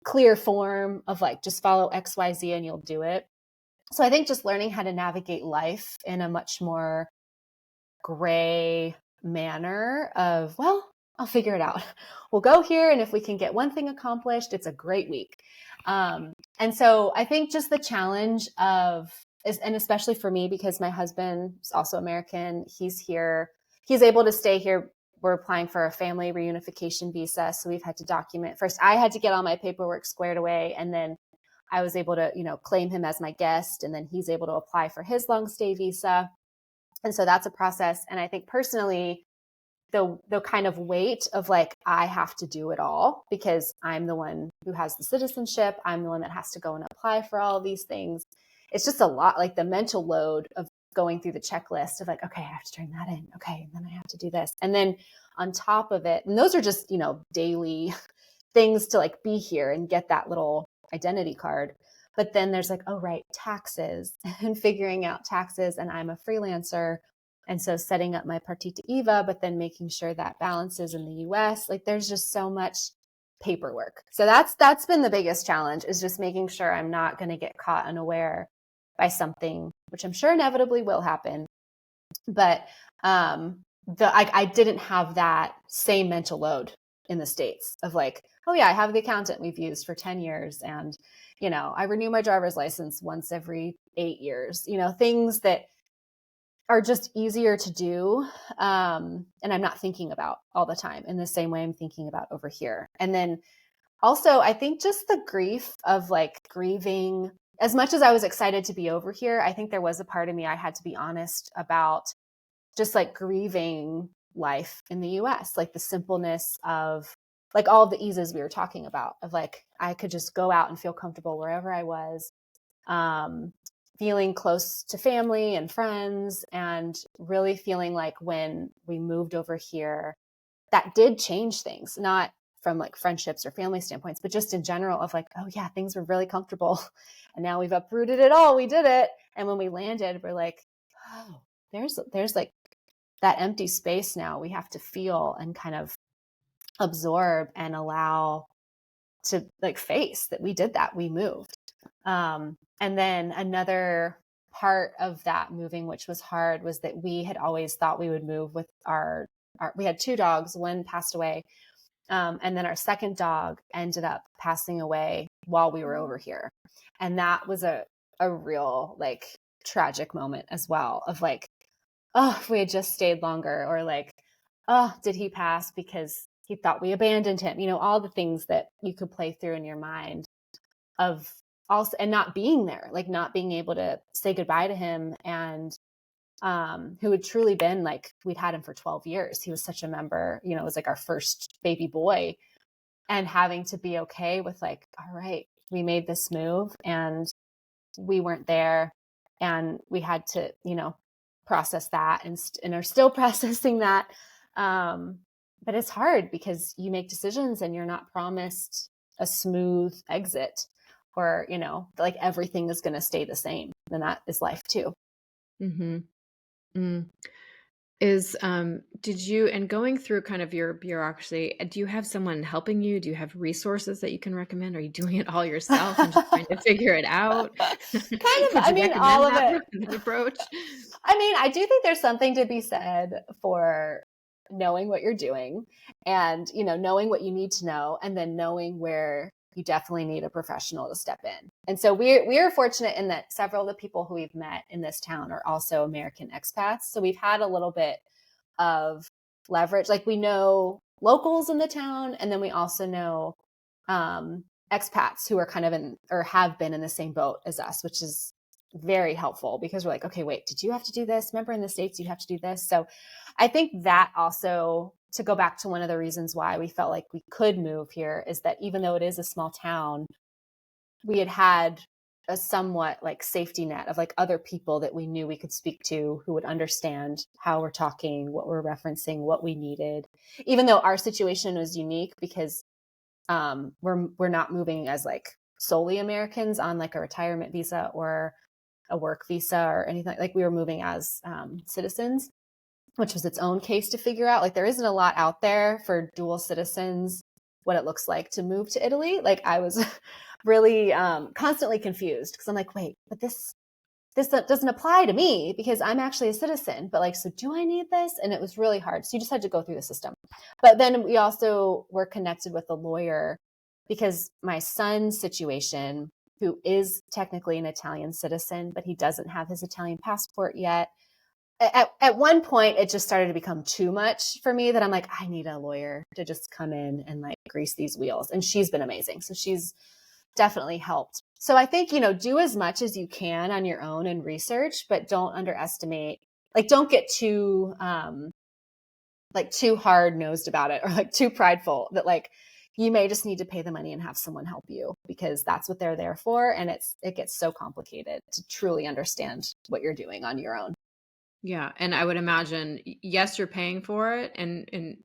clear form of like, just follow XYZ and you'll do it. So I think just learning how to navigate life in a much more gray manner of, well, I'll figure it out. We'll go here, and if we can get one thing accomplished, it's a great week. And so I think just the challenge and especially for me, because my husband is also American, he's here, he's able to stay here. We're applying for a family reunification visa. So we've had to document. First, I had to get all my paperwork squared away, and then I was able to, claim him as my guest, and then he's able to apply for his long stay visa. And so that's a process. And I think personally, the kind of weight of like, I have to do it all because I'm the one who has the citizenship. I'm the one that has to go and apply for all of these things. It's just a lot, like the mental load of going through the checklist of like, okay, I have to turn that in. Okay. And then I have to do this. And then on top of it, and those are just, daily things to like be here and get that little identity card. But then there's like, oh, right, taxes and figuring out taxes. And I'm a freelancer. And so setting up my partita IVA, but then making sure that balances in the US, like there's just so much paperwork. So that's been the biggest challenge, is just making sure I'm not going to get caught unaware by something, which I'm sure inevitably will happen. But I didn't have that same mental load in the States of like, oh yeah, I have the accountant we've used for 10 years. And, I renew my driver's license once every 8 years, things that are just easier to do. And I'm not thinking about all the time in the same way I'm thinking about over here. And then also, I think just the grief of like grieving, as much as I was excited to be over here, I think there was a part of me I had to be honest about, just like grieving life in the US, like the simpleness of like all of the eases we were talking about, of like, I could just go out and feel comfortable wherever I was, feeling close to family and friends, and really feeling like when we moved over here, that did change things, not from like friendships or family standpoints, but just in general of like, oh yeah, things were really comfortable. And now we've uprooted it all. We did it. And when we landed, we're like, oh, there's like that empty space now we have to feel and kind of absorb and allow to like face that we did that. We moved. And then another part of that moving, which was hard, was that we had always thought we would move with we had 2 dogs, one passed away. And then our second dog ended up passing away while we were over here. And that was a real like tragic moment as well, of like, oh, if we had just stayed longer, or like, oh, did he pass because he thought we abandoned him? All the things that you could play through in your mind of also, and not being there, like not being able to say goodbye to him. And who had truly been like, we'd had him for 12 years. He was such a member, it was like our first baby boy, and having to be okay with like, all right, we made this move and we weren't there, and we had to, process that, and are still processing that. But it's hard because you make decisions and you're not promised a smooth exit, or, like everything is going to stay the same. And that is life too. Mhm. Mm. Did you and going through kind of your bureaucracy, do you have someone helping you? Do you have resources that you can recommend? Are you doing it all yourself and just trying to figure it out? Would I you mean, all recommend of it. that approach? I mean, I do think there's something to be said for knowing what you're doing and, knowing what you need to know and then knowing where you definitely need a professional to step in. And so we're fortunate in that several of the people who we've met in this town are also American expats. So we've had a little bit of leverage. Like we know locals in the town, and then we also know expats who are kind of in or have been in the same boat as us, which is very helpful because we're like, okay, wait, did you have to do this? Remember in the States, you have to do this. So I think that also, to go back to one of the reasons why we felt like we could move here, is that even though it is a small town, we had a somewhat like safety net of like other people that we knew we could speak to who would understand how we're talking, what we're referencing, what we needed. Even though our situation was unique because we're not moving as like solely Americans on like a retirement visa or a work visa or anything. Like we were moving as citizens, which was its own case to figure out. Like there isn't a lot out there for dual citizens, what it looks like to move to Italy. Like I was really constantly confused because I'm like, wait, but this doesn't apply to me because I'm actually a citizen. But like, so do I need this? And it was really hard. So you just had to go through the system. But then we also were connected with a lawyer because my son's situation, who is technically an Italian citizen, but he doesn't have his Italian passport yet. At one point, it just started to become too much for me that I'm like, I need a lawyer to just come in and like grease these wheels. And she's been amazing. So she's definitely helped. So I think, do as much as you can on your own and research, but don't underestimate, like, don't get too, like too hard nosed about it or like too prideful that like, you may just need to pay the money and have someone help you because that's what they're there for. And it gets so complicated to truly understand what you're doing on your own. Yeah, and I would imagine, yes, you're paying for it and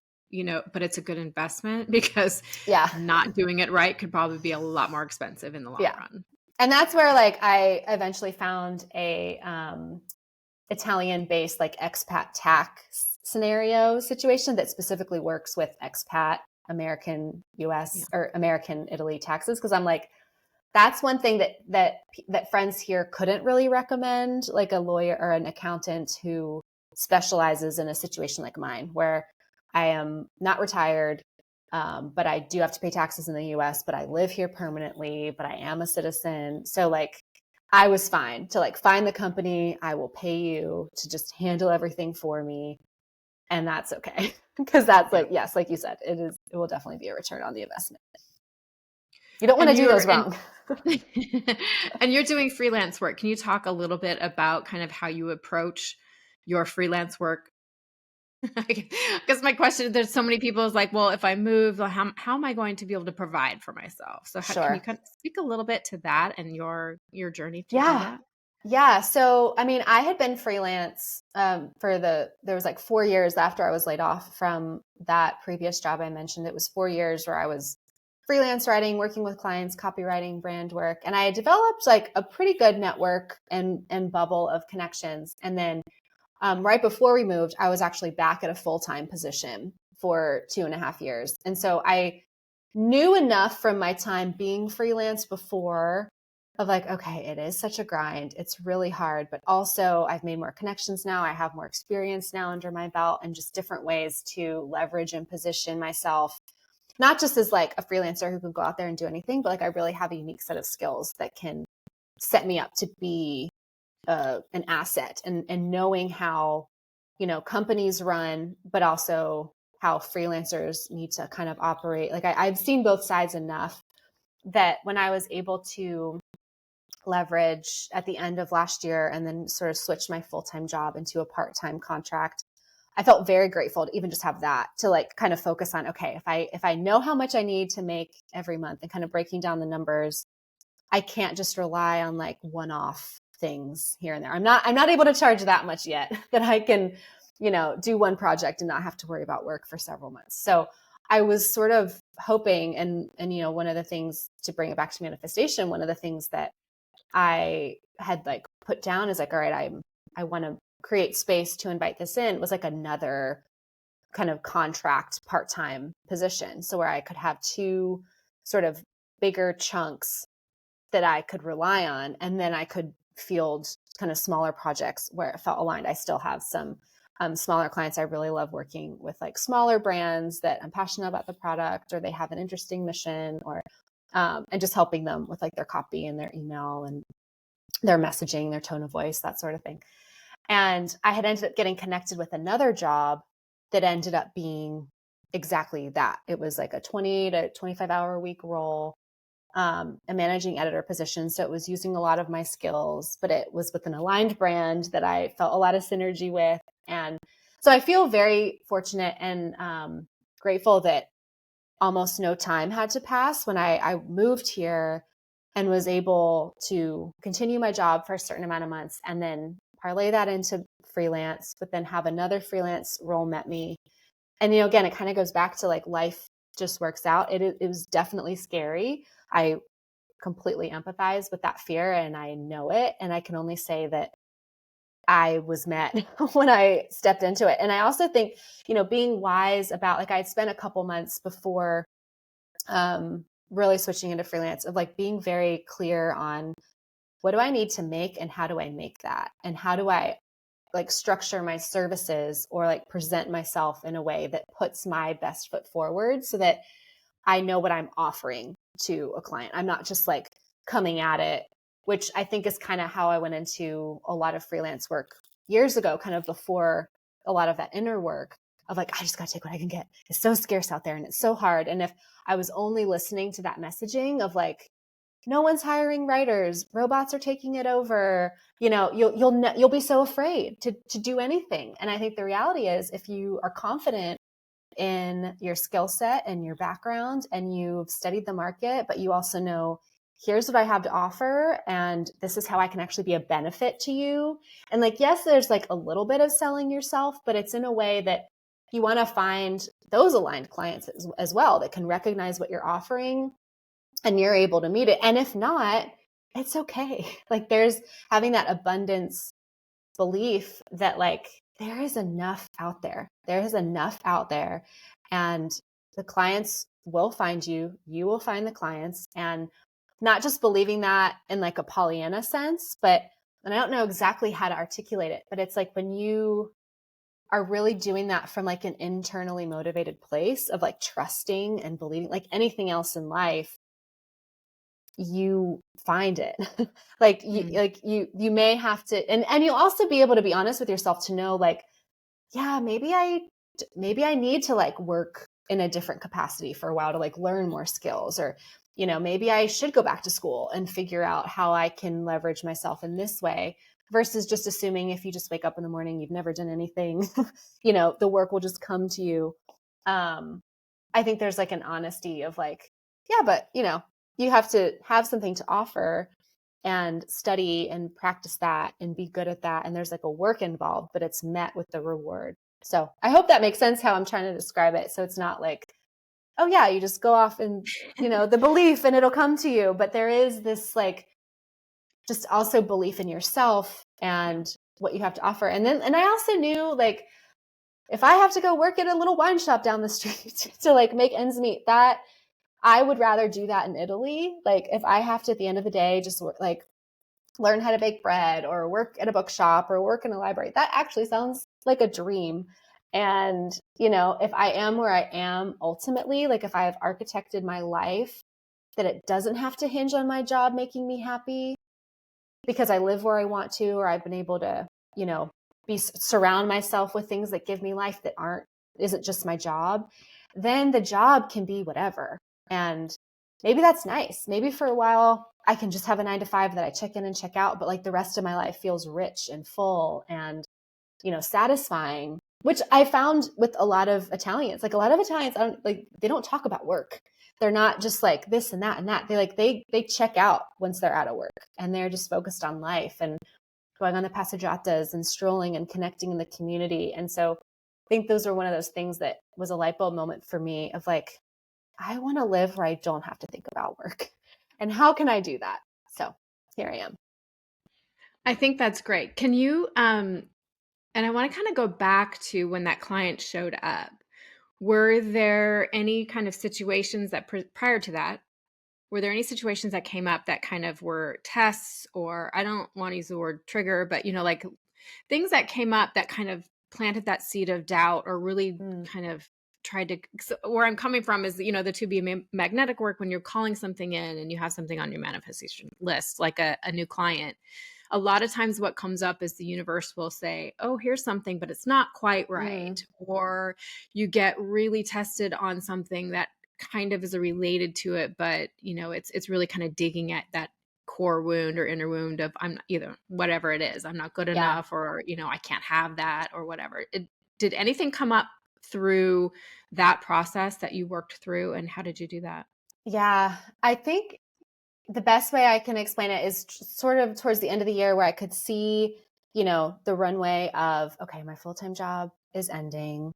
but it's a good investment because Yeah. not doing it right could probably be a lot more expensive in the long Yeah. run. And that's where like I eventually found a Italian based like expat tax scenario situation that specifically works with expat American Yeah. US or American Italy taxes. Cause I'm like, that's one thing that friends here couldn't really recommend, like a lawyer or an accountant who specializes in a situation like mine, where I am not retired, but I do have to pay taxes in the U.S., but I live here permanently, but I am a citizen. So like, I was fine to like find the company. I will pay you to just handle everything for me, and that's okay because that's Yeah. like yes, like you said, it will definitely be a return on the investment. You don't want And to do you're those wrong. and you're doing freelance work. Can you talk a little bit about kind of how you approach your freelance work? Because my question, there's so many people is like, well, if I move, well, how am I going to be able to provide for myself? So can you Sure. kind of speak a little bit to that and your journey to do Yeah. that? Yeah. So, I mean, I had been freelance there was like 4 years after I was laid off from that previous job I mentioned. It was 4 years where I was freelance writing, working with clients, copywriting, brand work. And I had developed like a pretty good network and bubble of connections. And then right before we moved, I was actually back at a full-time position for 2.5 years. And so I knew enough from my time being freelance before of like, okay, it is such a grind. It's really hard, but also I've made more connections now. I have more experience now under my belt and just different ways to leverage and position myself, not just as like a freelancer who can go out there and do anything, but like I really have a unique set of skills that can set me up to be an asset and knowing how, companies run, but also how freelancers need to kind of operate. Like I've seen both sides enough that when I was able to leverage at the end of last year and then sort of switch my full-time job into a part-time contract, I felt very grateful to even just have that to like kind of focus on, okay, if I know how much I need to make every month and kind of breaking down the numbers, I can't just rely on like one-off things here and there. I'm not able to charge that much yet that I can, do one project and not have to worry about work for several months. So I was sort of hoping and one of the things, to bring it back to manifestation, one of the things that I had like put down is like, all right, I want to create space to invite this in, was like another kind of contract part-time position. So where I could have two sort of bigger chunks that I could rely on, and then I could field kind of smaller projects where it felt aligned. I still have some smaller clients. I really love working with like smaller brands that I'm passionate about the product, or they have an interesting mission, or and just helping them with like their copy and their email and their messaging, their tone of voice, that sort of thing. And I had ended up getting connected with another job that ended up being exactly that. It was like a 20 to 25 hour a week role, a managing editor position. So it was using a lot of my skills, but it was with an aligned brand that I felt a lot of synergy with. And so I feel very fortunate and grateful that almost no time had to pass when I moved here and was able to continue my job for a certain amount of months and then parlay that into freelance, but then have another freelance role met me. And, again, it kind of goes back to like life just works out. It was definitely scary. I completely empathize with that fear and I know it. And I can only say that I was met when I stepped into it. And I also think, being wise about, like, I'd spent a couple months before really switching into freelance, of like being very clear on what do I need to make and how do I make that? And how do I like structure my services or like present myself in a way that puts my best foot forward so that I know what I'm offering to a client. I'm not just like coming at it, which I think is kind of how I went into a lot of freelance work years ago, kind of before a lot of that inner work of like, I just got to take what I can get. It's so scarce out there and it's so hard. And if I was only listening to that messaging of like, no one's hiring writers, robots are taking it over, you'll be so afraid to do anything. And I think the reality is, if you are confident in your skill set and your background and you've studied the market, but you also know, here's what I have to offer and this is how I can actually be a benefit to you. And like, yes, there's like a little bit of selling yourself, but it's in a way that you want to find those aligned clients as well that can recognize what you're offering and you're able to meet it. And if not, it's okay. Like, there's having that abundance belief that like there is enough out there. There is enough out there, and the clients will find you. You will find the clients, and not just believing that in like a Pollyanna sense, but, and I don't know exactly how to articulate it, but it's like when you are really doing that from like an internally motivated place of like trusting and believing, like anything else in life, you find it. Like you may have to, and you'll also be able to be honest with yourself to know like, yeah, maybe I need to like work in a different capacity for a while to like learn more skills, or maybe I should go back to school and figure out how I can leverage myself in this way, versus just assuming if you just wake up in the morning, you've never done anything, the work will just come to you. I think there's like an honesty of like, yeah, but you have to have something to offer and study and practice that and be good at that. And there's like a work involved, but it's met with the reward. So I hope that makes sense how I'm trying to describe it. So it's not like, oh yeah, you just go off and, the belief and it'll come to you. But there is this like, just also belief in yourself and what you have to offer. And I also knew like, if I have to go work at a little wine shop down the street to like make ends meet, that I would rather do that in Italy. Like, if I have to, at the end of the day, just work, like learn how to bake bread or work at a bookshop or work in a library, that actually sounds like a dream. And, if I am where I am ultimately, like if I have architected my life that it doesn't have to hinge on my job making me happy because I live where I want to, or I've been able to, surround myself with things that give me life that isn't just my job, then the job can be whatever. And maybe that's nice. Maybe for a while I can just have a 9 to 5 that I check in and check out, but like the rest of my life feels rich and full and, satisfying, which I found with a lot of Italians. Like, a lot of Italians, they don't talk about work. They're not just like this and that and that. They check out once they're out of work and they're just focused on life and going on the passeggiatas and strolling and connecting in the community. And so I think those are one of those things that was a light bulb moment for me of like, I want to live where I don't have to think about work. And how can I do that? So here I am. I think that's great. Can you, and I want to kind of go back to when that client showed up. Were there any kind of situations that prior to that, were there any situations that came up that kind of were tests, or I don't want to use the word trigger, but like things that came up that kind of planted that seed of doubt or really Mm, kind of tried to, so where I'm coming from is, the to be magnetic work, when you're calling something in and you have something on your manifestation list, like a new client, a lot of times what comes up is the universe will say, oh, here's something, but it's not quite mm, right. Or you get really tested on something that kind of is related to it, but it's really kind of digging at that core wound or inner wound of I'm either whatever it is, I'm not good yeah. enough, or I can't have that, or whatever. Did anything come up through that process that you worked through, and how did you do that? Yeah. I think the best way I can explain it is sort of towards the end of the year where I could see, the runway of, okay, my full-time job is ending.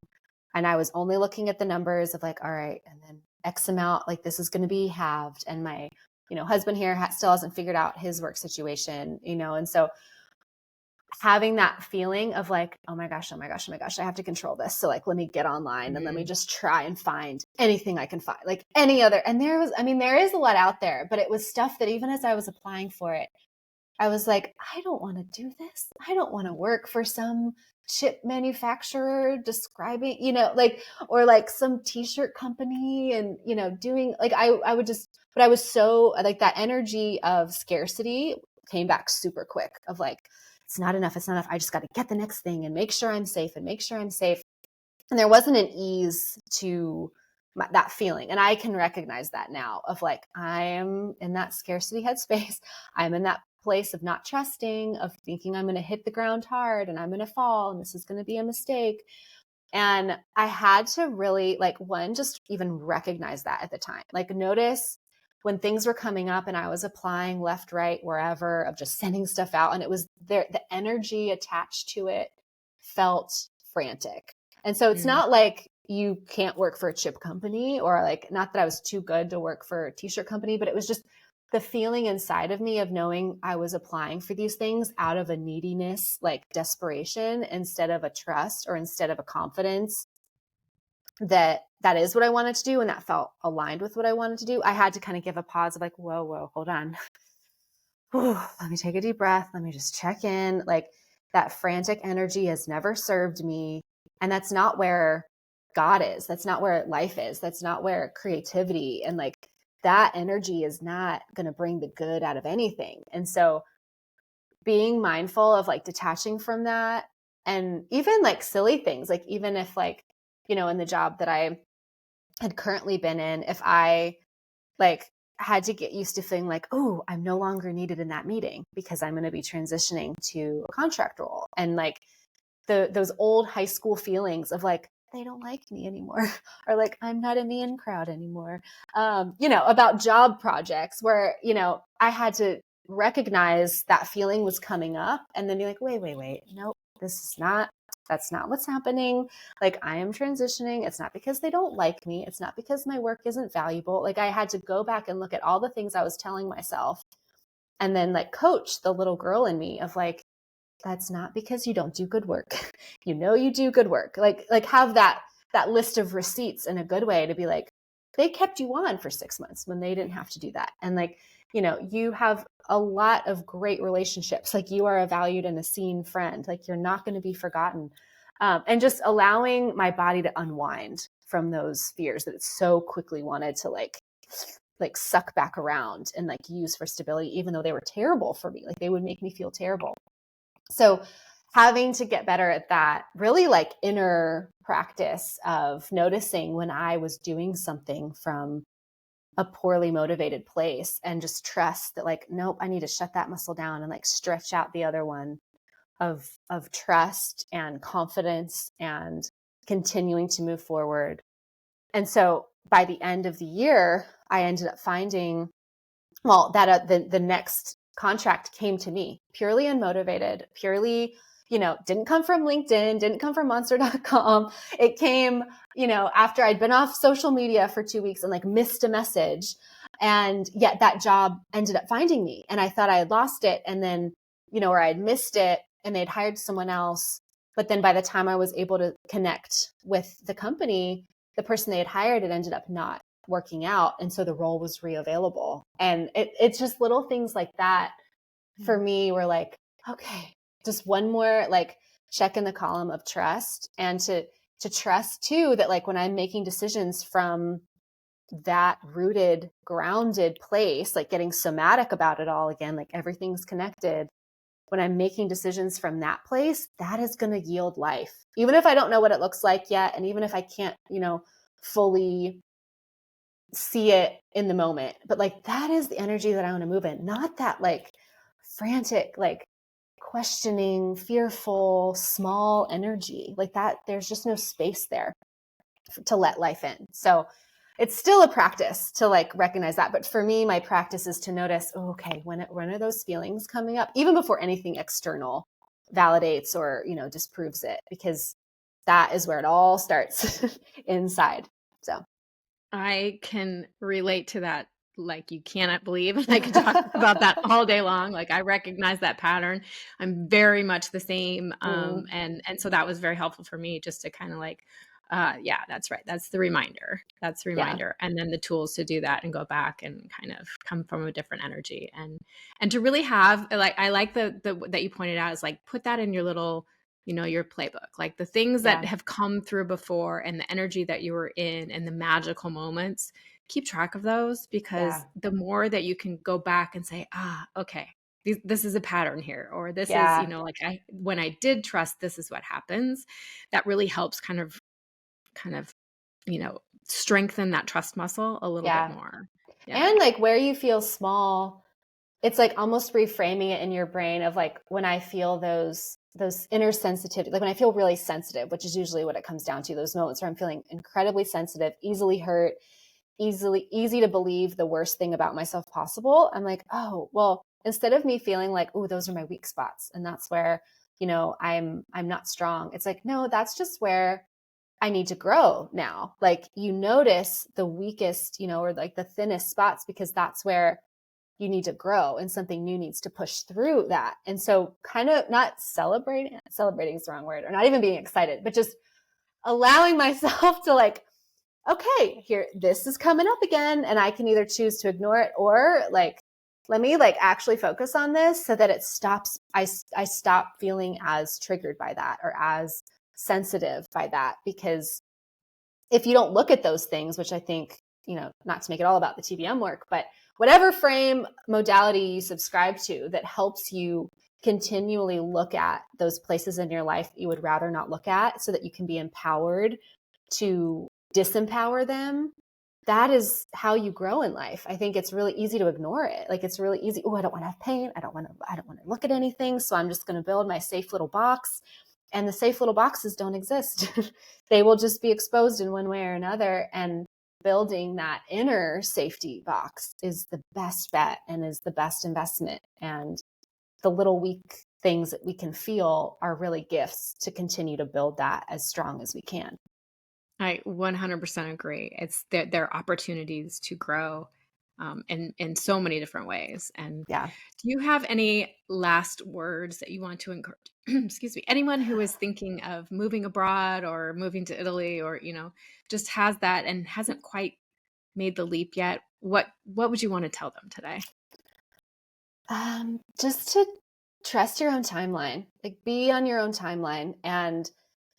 And I was only looking at the numbers of like, all right, and then X amount, like this is going to be halved. And my, husband here still hasn't figured out his work situation, and so having that feeling of like, oh my gosh, oh my gosh, oh my gosh, I have to control this. So like, let me get online and let me Mm. just try and find anything I can find, like any other. And there is a lot out there, but it was stuff that even as I was applying for it, I was like, I don't want to do this. I don't want to work for some chip manufacturer describing, like, or like some t-shirt company and, doing like, I would just, but I was so like that energy of scarcity came back super quick of like, it's not enough. It's not enough. I just got to get the next thing and make sure I'm safe and make sure I'm safe. And there wasn't an ease to that feeling. And I can recognize that now of like, I am in that scarcity headspace. I'm in that place of not trusting, of thinking I'm going to hit the ground hard and I'm going to fall and this is going to be a mistake. And I had to really like, one, just even recognize that at the time, like notice when things were coming up and I was applying left, right, wherever, of just sending stuff out. And it was there, the energy attached to it felt frantic. And so it's Mm. not like you can't work for a chip company, or like, not that I was too good to work for a t-shirt company, but it was just the feeling inside of me of knowing I was applying for these things out of a neediness, like desperation, instead of a trust or instead of a confidence that that is what I wanted to do. And that felt aligned with what I wanted to do. I had to kind of give a pause of like, whoa, hold on. Whew, let me take a deep breath. Let me just check in. Like that frantic energy has never served me. And that's not where God is. That's not where life is. That's not where creativity and like that energy is not going to bring the good out of anything. And so being mindful of like detaching from that, and even like silly things, like even if like, in the job that I had currently been in, if I like had to get used to feeling like, oh, I'm no longer needed in that meeting because I'm going to be transitioning to a contract role. And like those old high school feelings of like, they don't like me anymore, or like, I'm not in the in crowd anymore. About job projects where, I had to recognize that feeling was coming up and then be like, wait, nope, that's not what's happening. Like I am transitioning. It's not because they don't like me. It's not because my work isn't valuable. Like I had to go back and look at all the things I was telling myself and then like coach the little girl in me of like, that's not because you don't do good work. You do good work. Like have that list of receipts in a good way to be like, they kept you on for 6 months when they didn't have to do that. And like, you have a lot of great relationships. Like you are a valued and a seen friend. Like you're not going to be forgotten. And just allowing my body to unwind from those fears that it so quickly wanted to like suck back around and like use for stability, even though they were terrible for me. Like they would make me feel terrible. So having to get better at that really like inner practice of noticing when I was doing something from a poorly motivated place and just trust that like, nope, I need to shut that muscle down and like stretch out the other one of trust and confidence and continuing to move forward. And so by the end of the year, I ended up finding, well, that the next contract came to me purely unmotivated, purely, didn't come from LinkedIn, didn't come from monster.com. It came, after I'd been off social media for 2 weeks and like missed a message. And yet that job ended up finding me and I thought I had lost it. And then, or I'd missed it and they'd hired someone else. But then by the time I was able to connect with the company, the person they had hired, it ended up not working out. And so the role was reavailable. And it's just little things like that for me were like, okay, just one more like check in the column of trust, and to trust too that like when I'm making decisions from that rooted, grounded place, like getting somatic about it all again, like everything's connected. When I'm making decisions from that place, that is going to yield life. Even if I don't know what it looks like yet, and even if I can't, fully see it in the moment, but like that is the energy that I want to move in, not that like frantic, like questioning, fearful, small energy like that. There's just no space there to let life in. So it's still a practice to like recognize that. But for me, my practice is to notice, okay, when are those feelings coming up, even before anything external validates or, disproves it, because that is where it all starts inside. So I can relate to that like you cannot believe. And I could talk about that all day long. Like I recognize that pattern. I'm very much the same. And so that was very helpful for me just to kind of like, yeah, that's right. That's the reminder. That's the reminder. Yeah. And then the tools to do that and go back and kind of come from a different energy and to really have like, I like the that you pointed out is like, put that in your little, your playbook, like the things that have come through before and the energy that you were in and the magical moments, keep track of those, because the more that you can go back and say, okay, this is a pattern here, or this is, like when I did trust, this is what happens. That really helps kind of, strengthen that trust muscle a little bit more. Yeah. And like where you feel small, it's like almost reframing it in your brain of like, when I feel those inner sensitivity, like when I feel really sensitive, which is usually what it comes down to, those moments where I'm feeling incredibly sensitive, easily hurt, easy to believe the worst thing about myself possible. I'm like, oh, well, instead of me feeling like, oh, those are my weak spots, and that's where, I'm not strong. It's like, no, that's just where I need to grow now. Like you notice the weakest, or like the thinnest spots, because that's where you need to grow and something new needs to push through that. And so kind of not celebrating is the wrong word, or not even being excited, but just allowing myself to like, okay, here, this is coming up again. And I can either choose to ignore it or like, let me like actually focus on this so that it stops. I stop feeling as triggered by that or as sensitive by that. Because if you don't look at those things, which I think, not to make it all about the TBM work, but whatever frame modality you subscribe to that helps you continually look at those places in your life that you would rather not look at, so that you can be empowered to disempower them, that is how you grow in life. I think it's really easy to ignore it. Like it's really easy. Oh, I don't want to have pain. I don't want to look at anything. So I'm just going to build my safe little box. And the safe little boxes don't exist. They will just be exposed in one way or another. And building that inner safety box is the best bet and is the best investment. And the little weak things that we can feel are really gifts to continue to build that as strong as we can. I 100% agree. It's there are opportunities to grow in so many different ways. And do you have any last words that you want to encourage, excuse me, anyone who is thinking of moving abroad or moving to Italy, or, just has that and hasn't quite made the leap yet? What would you want to tell them today? Just to trust your own timeline, like be on your own timeline and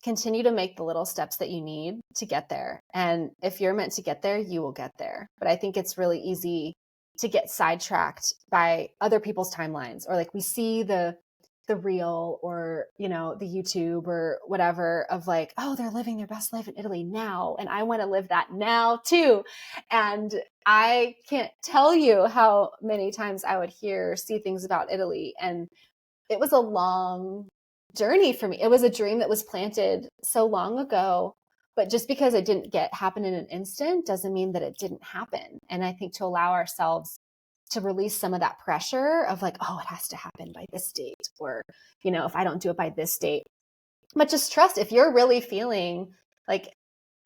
continue to make the little steps that you need to get there. And if you're meant to get there, you will get there. But I think it's really easy to get sidetracked by other people's timelines, or like we see the reel or, the YouTube or whatever of like, oh, they're living their best life in Italy now. And I want to live that now too. And I can't tell you how many times I would see things about Italy. And it was a long journey for me. It was a dream that was planted so long ago, but just because it didn't happen in an instant doesn't mean that it didn't happen. And I think to allow ourselves to release some of that pressure of like, oh, it has to happen by this date, or, if I don't do it by this date, but just trust if you're really feeling like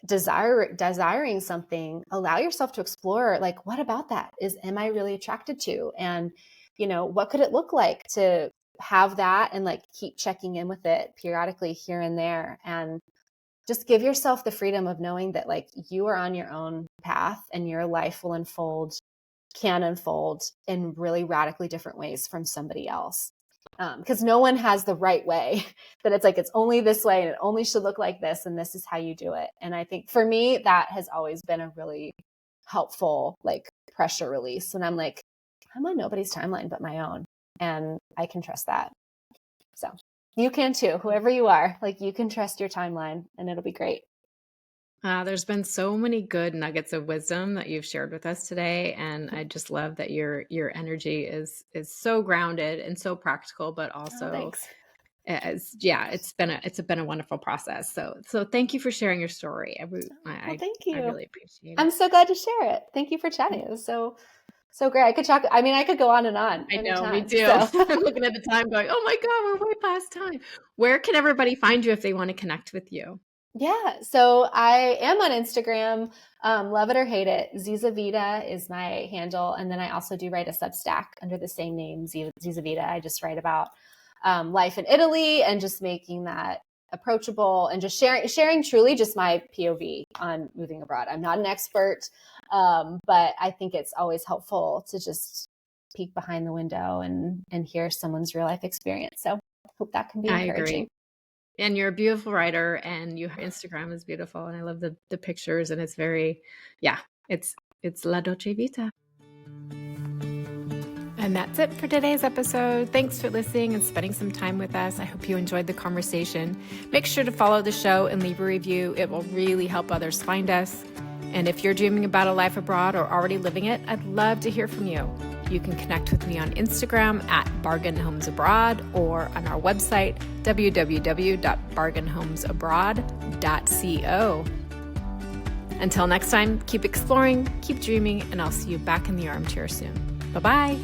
desiring something, allow yourself to explore, like, what about that am I really attracted to? And, what could it look like to have that and like keep checking in with it periodically here and there, and just give yourself the freedom of knowing that like you are on your own path and your life will can unfold in really radically different ways from somebody else. Because no one has the right way, that it's like, it's only this way and it only should look like this, and this is how you do it. And I think for me, that has always been a really helpful like pressure release. And I'm like, I'm on nobody's timeline but my own. And I can trust that. So you can too, whoever you are, like you can trust your timeline and it'll be great. There's been so many good nuggets of wisdom that you've shared with us today, and I just love that your energy is so grounded and so practical, but also thanks. it's been a wonderful process. So thank you for sharing your story. Thank you. I really appreciate it. I'm so glad to share it. Thank you for chatting. It was so great. I could go on and on. I know, anytime, me too. so. I'm looking at the time going, oh my God, we're way past time. Where can everybody find you if they want to connect with you? Yeah. So I am on Instagram, love it or hate it. Ziza Vida is my handle. And then I also do write a Substack under the same name, Ziza Vida. I just write about life in Italy and just making that approachable and just sharing truly just my POV on moving abroad. I'm not an expert, but I think it's always helpful to just peek behind the window and hear someone's real life experience. So hope that can be encouraging. I agree. And you're a beautiful writer, and your Instagram is beautiful, and I love the pictures, and it's very, it's La Dolce Vita. And that's it for today's episode. Thanks for listening and spending some time with us. I hope you enjoyed the conversation. Make sure to follow the show and leave a review. It will really help others find us. And if you're dreaming about a life abroad or already living it, I'd love to hear from you. You can connect with me on Instagram at bargainhomesabroad or on our website, www.bargainhomesabroad.co. Until next time, keep exploring, keep dreaming, and I'll see you back in the armchair soon. Bye-bye.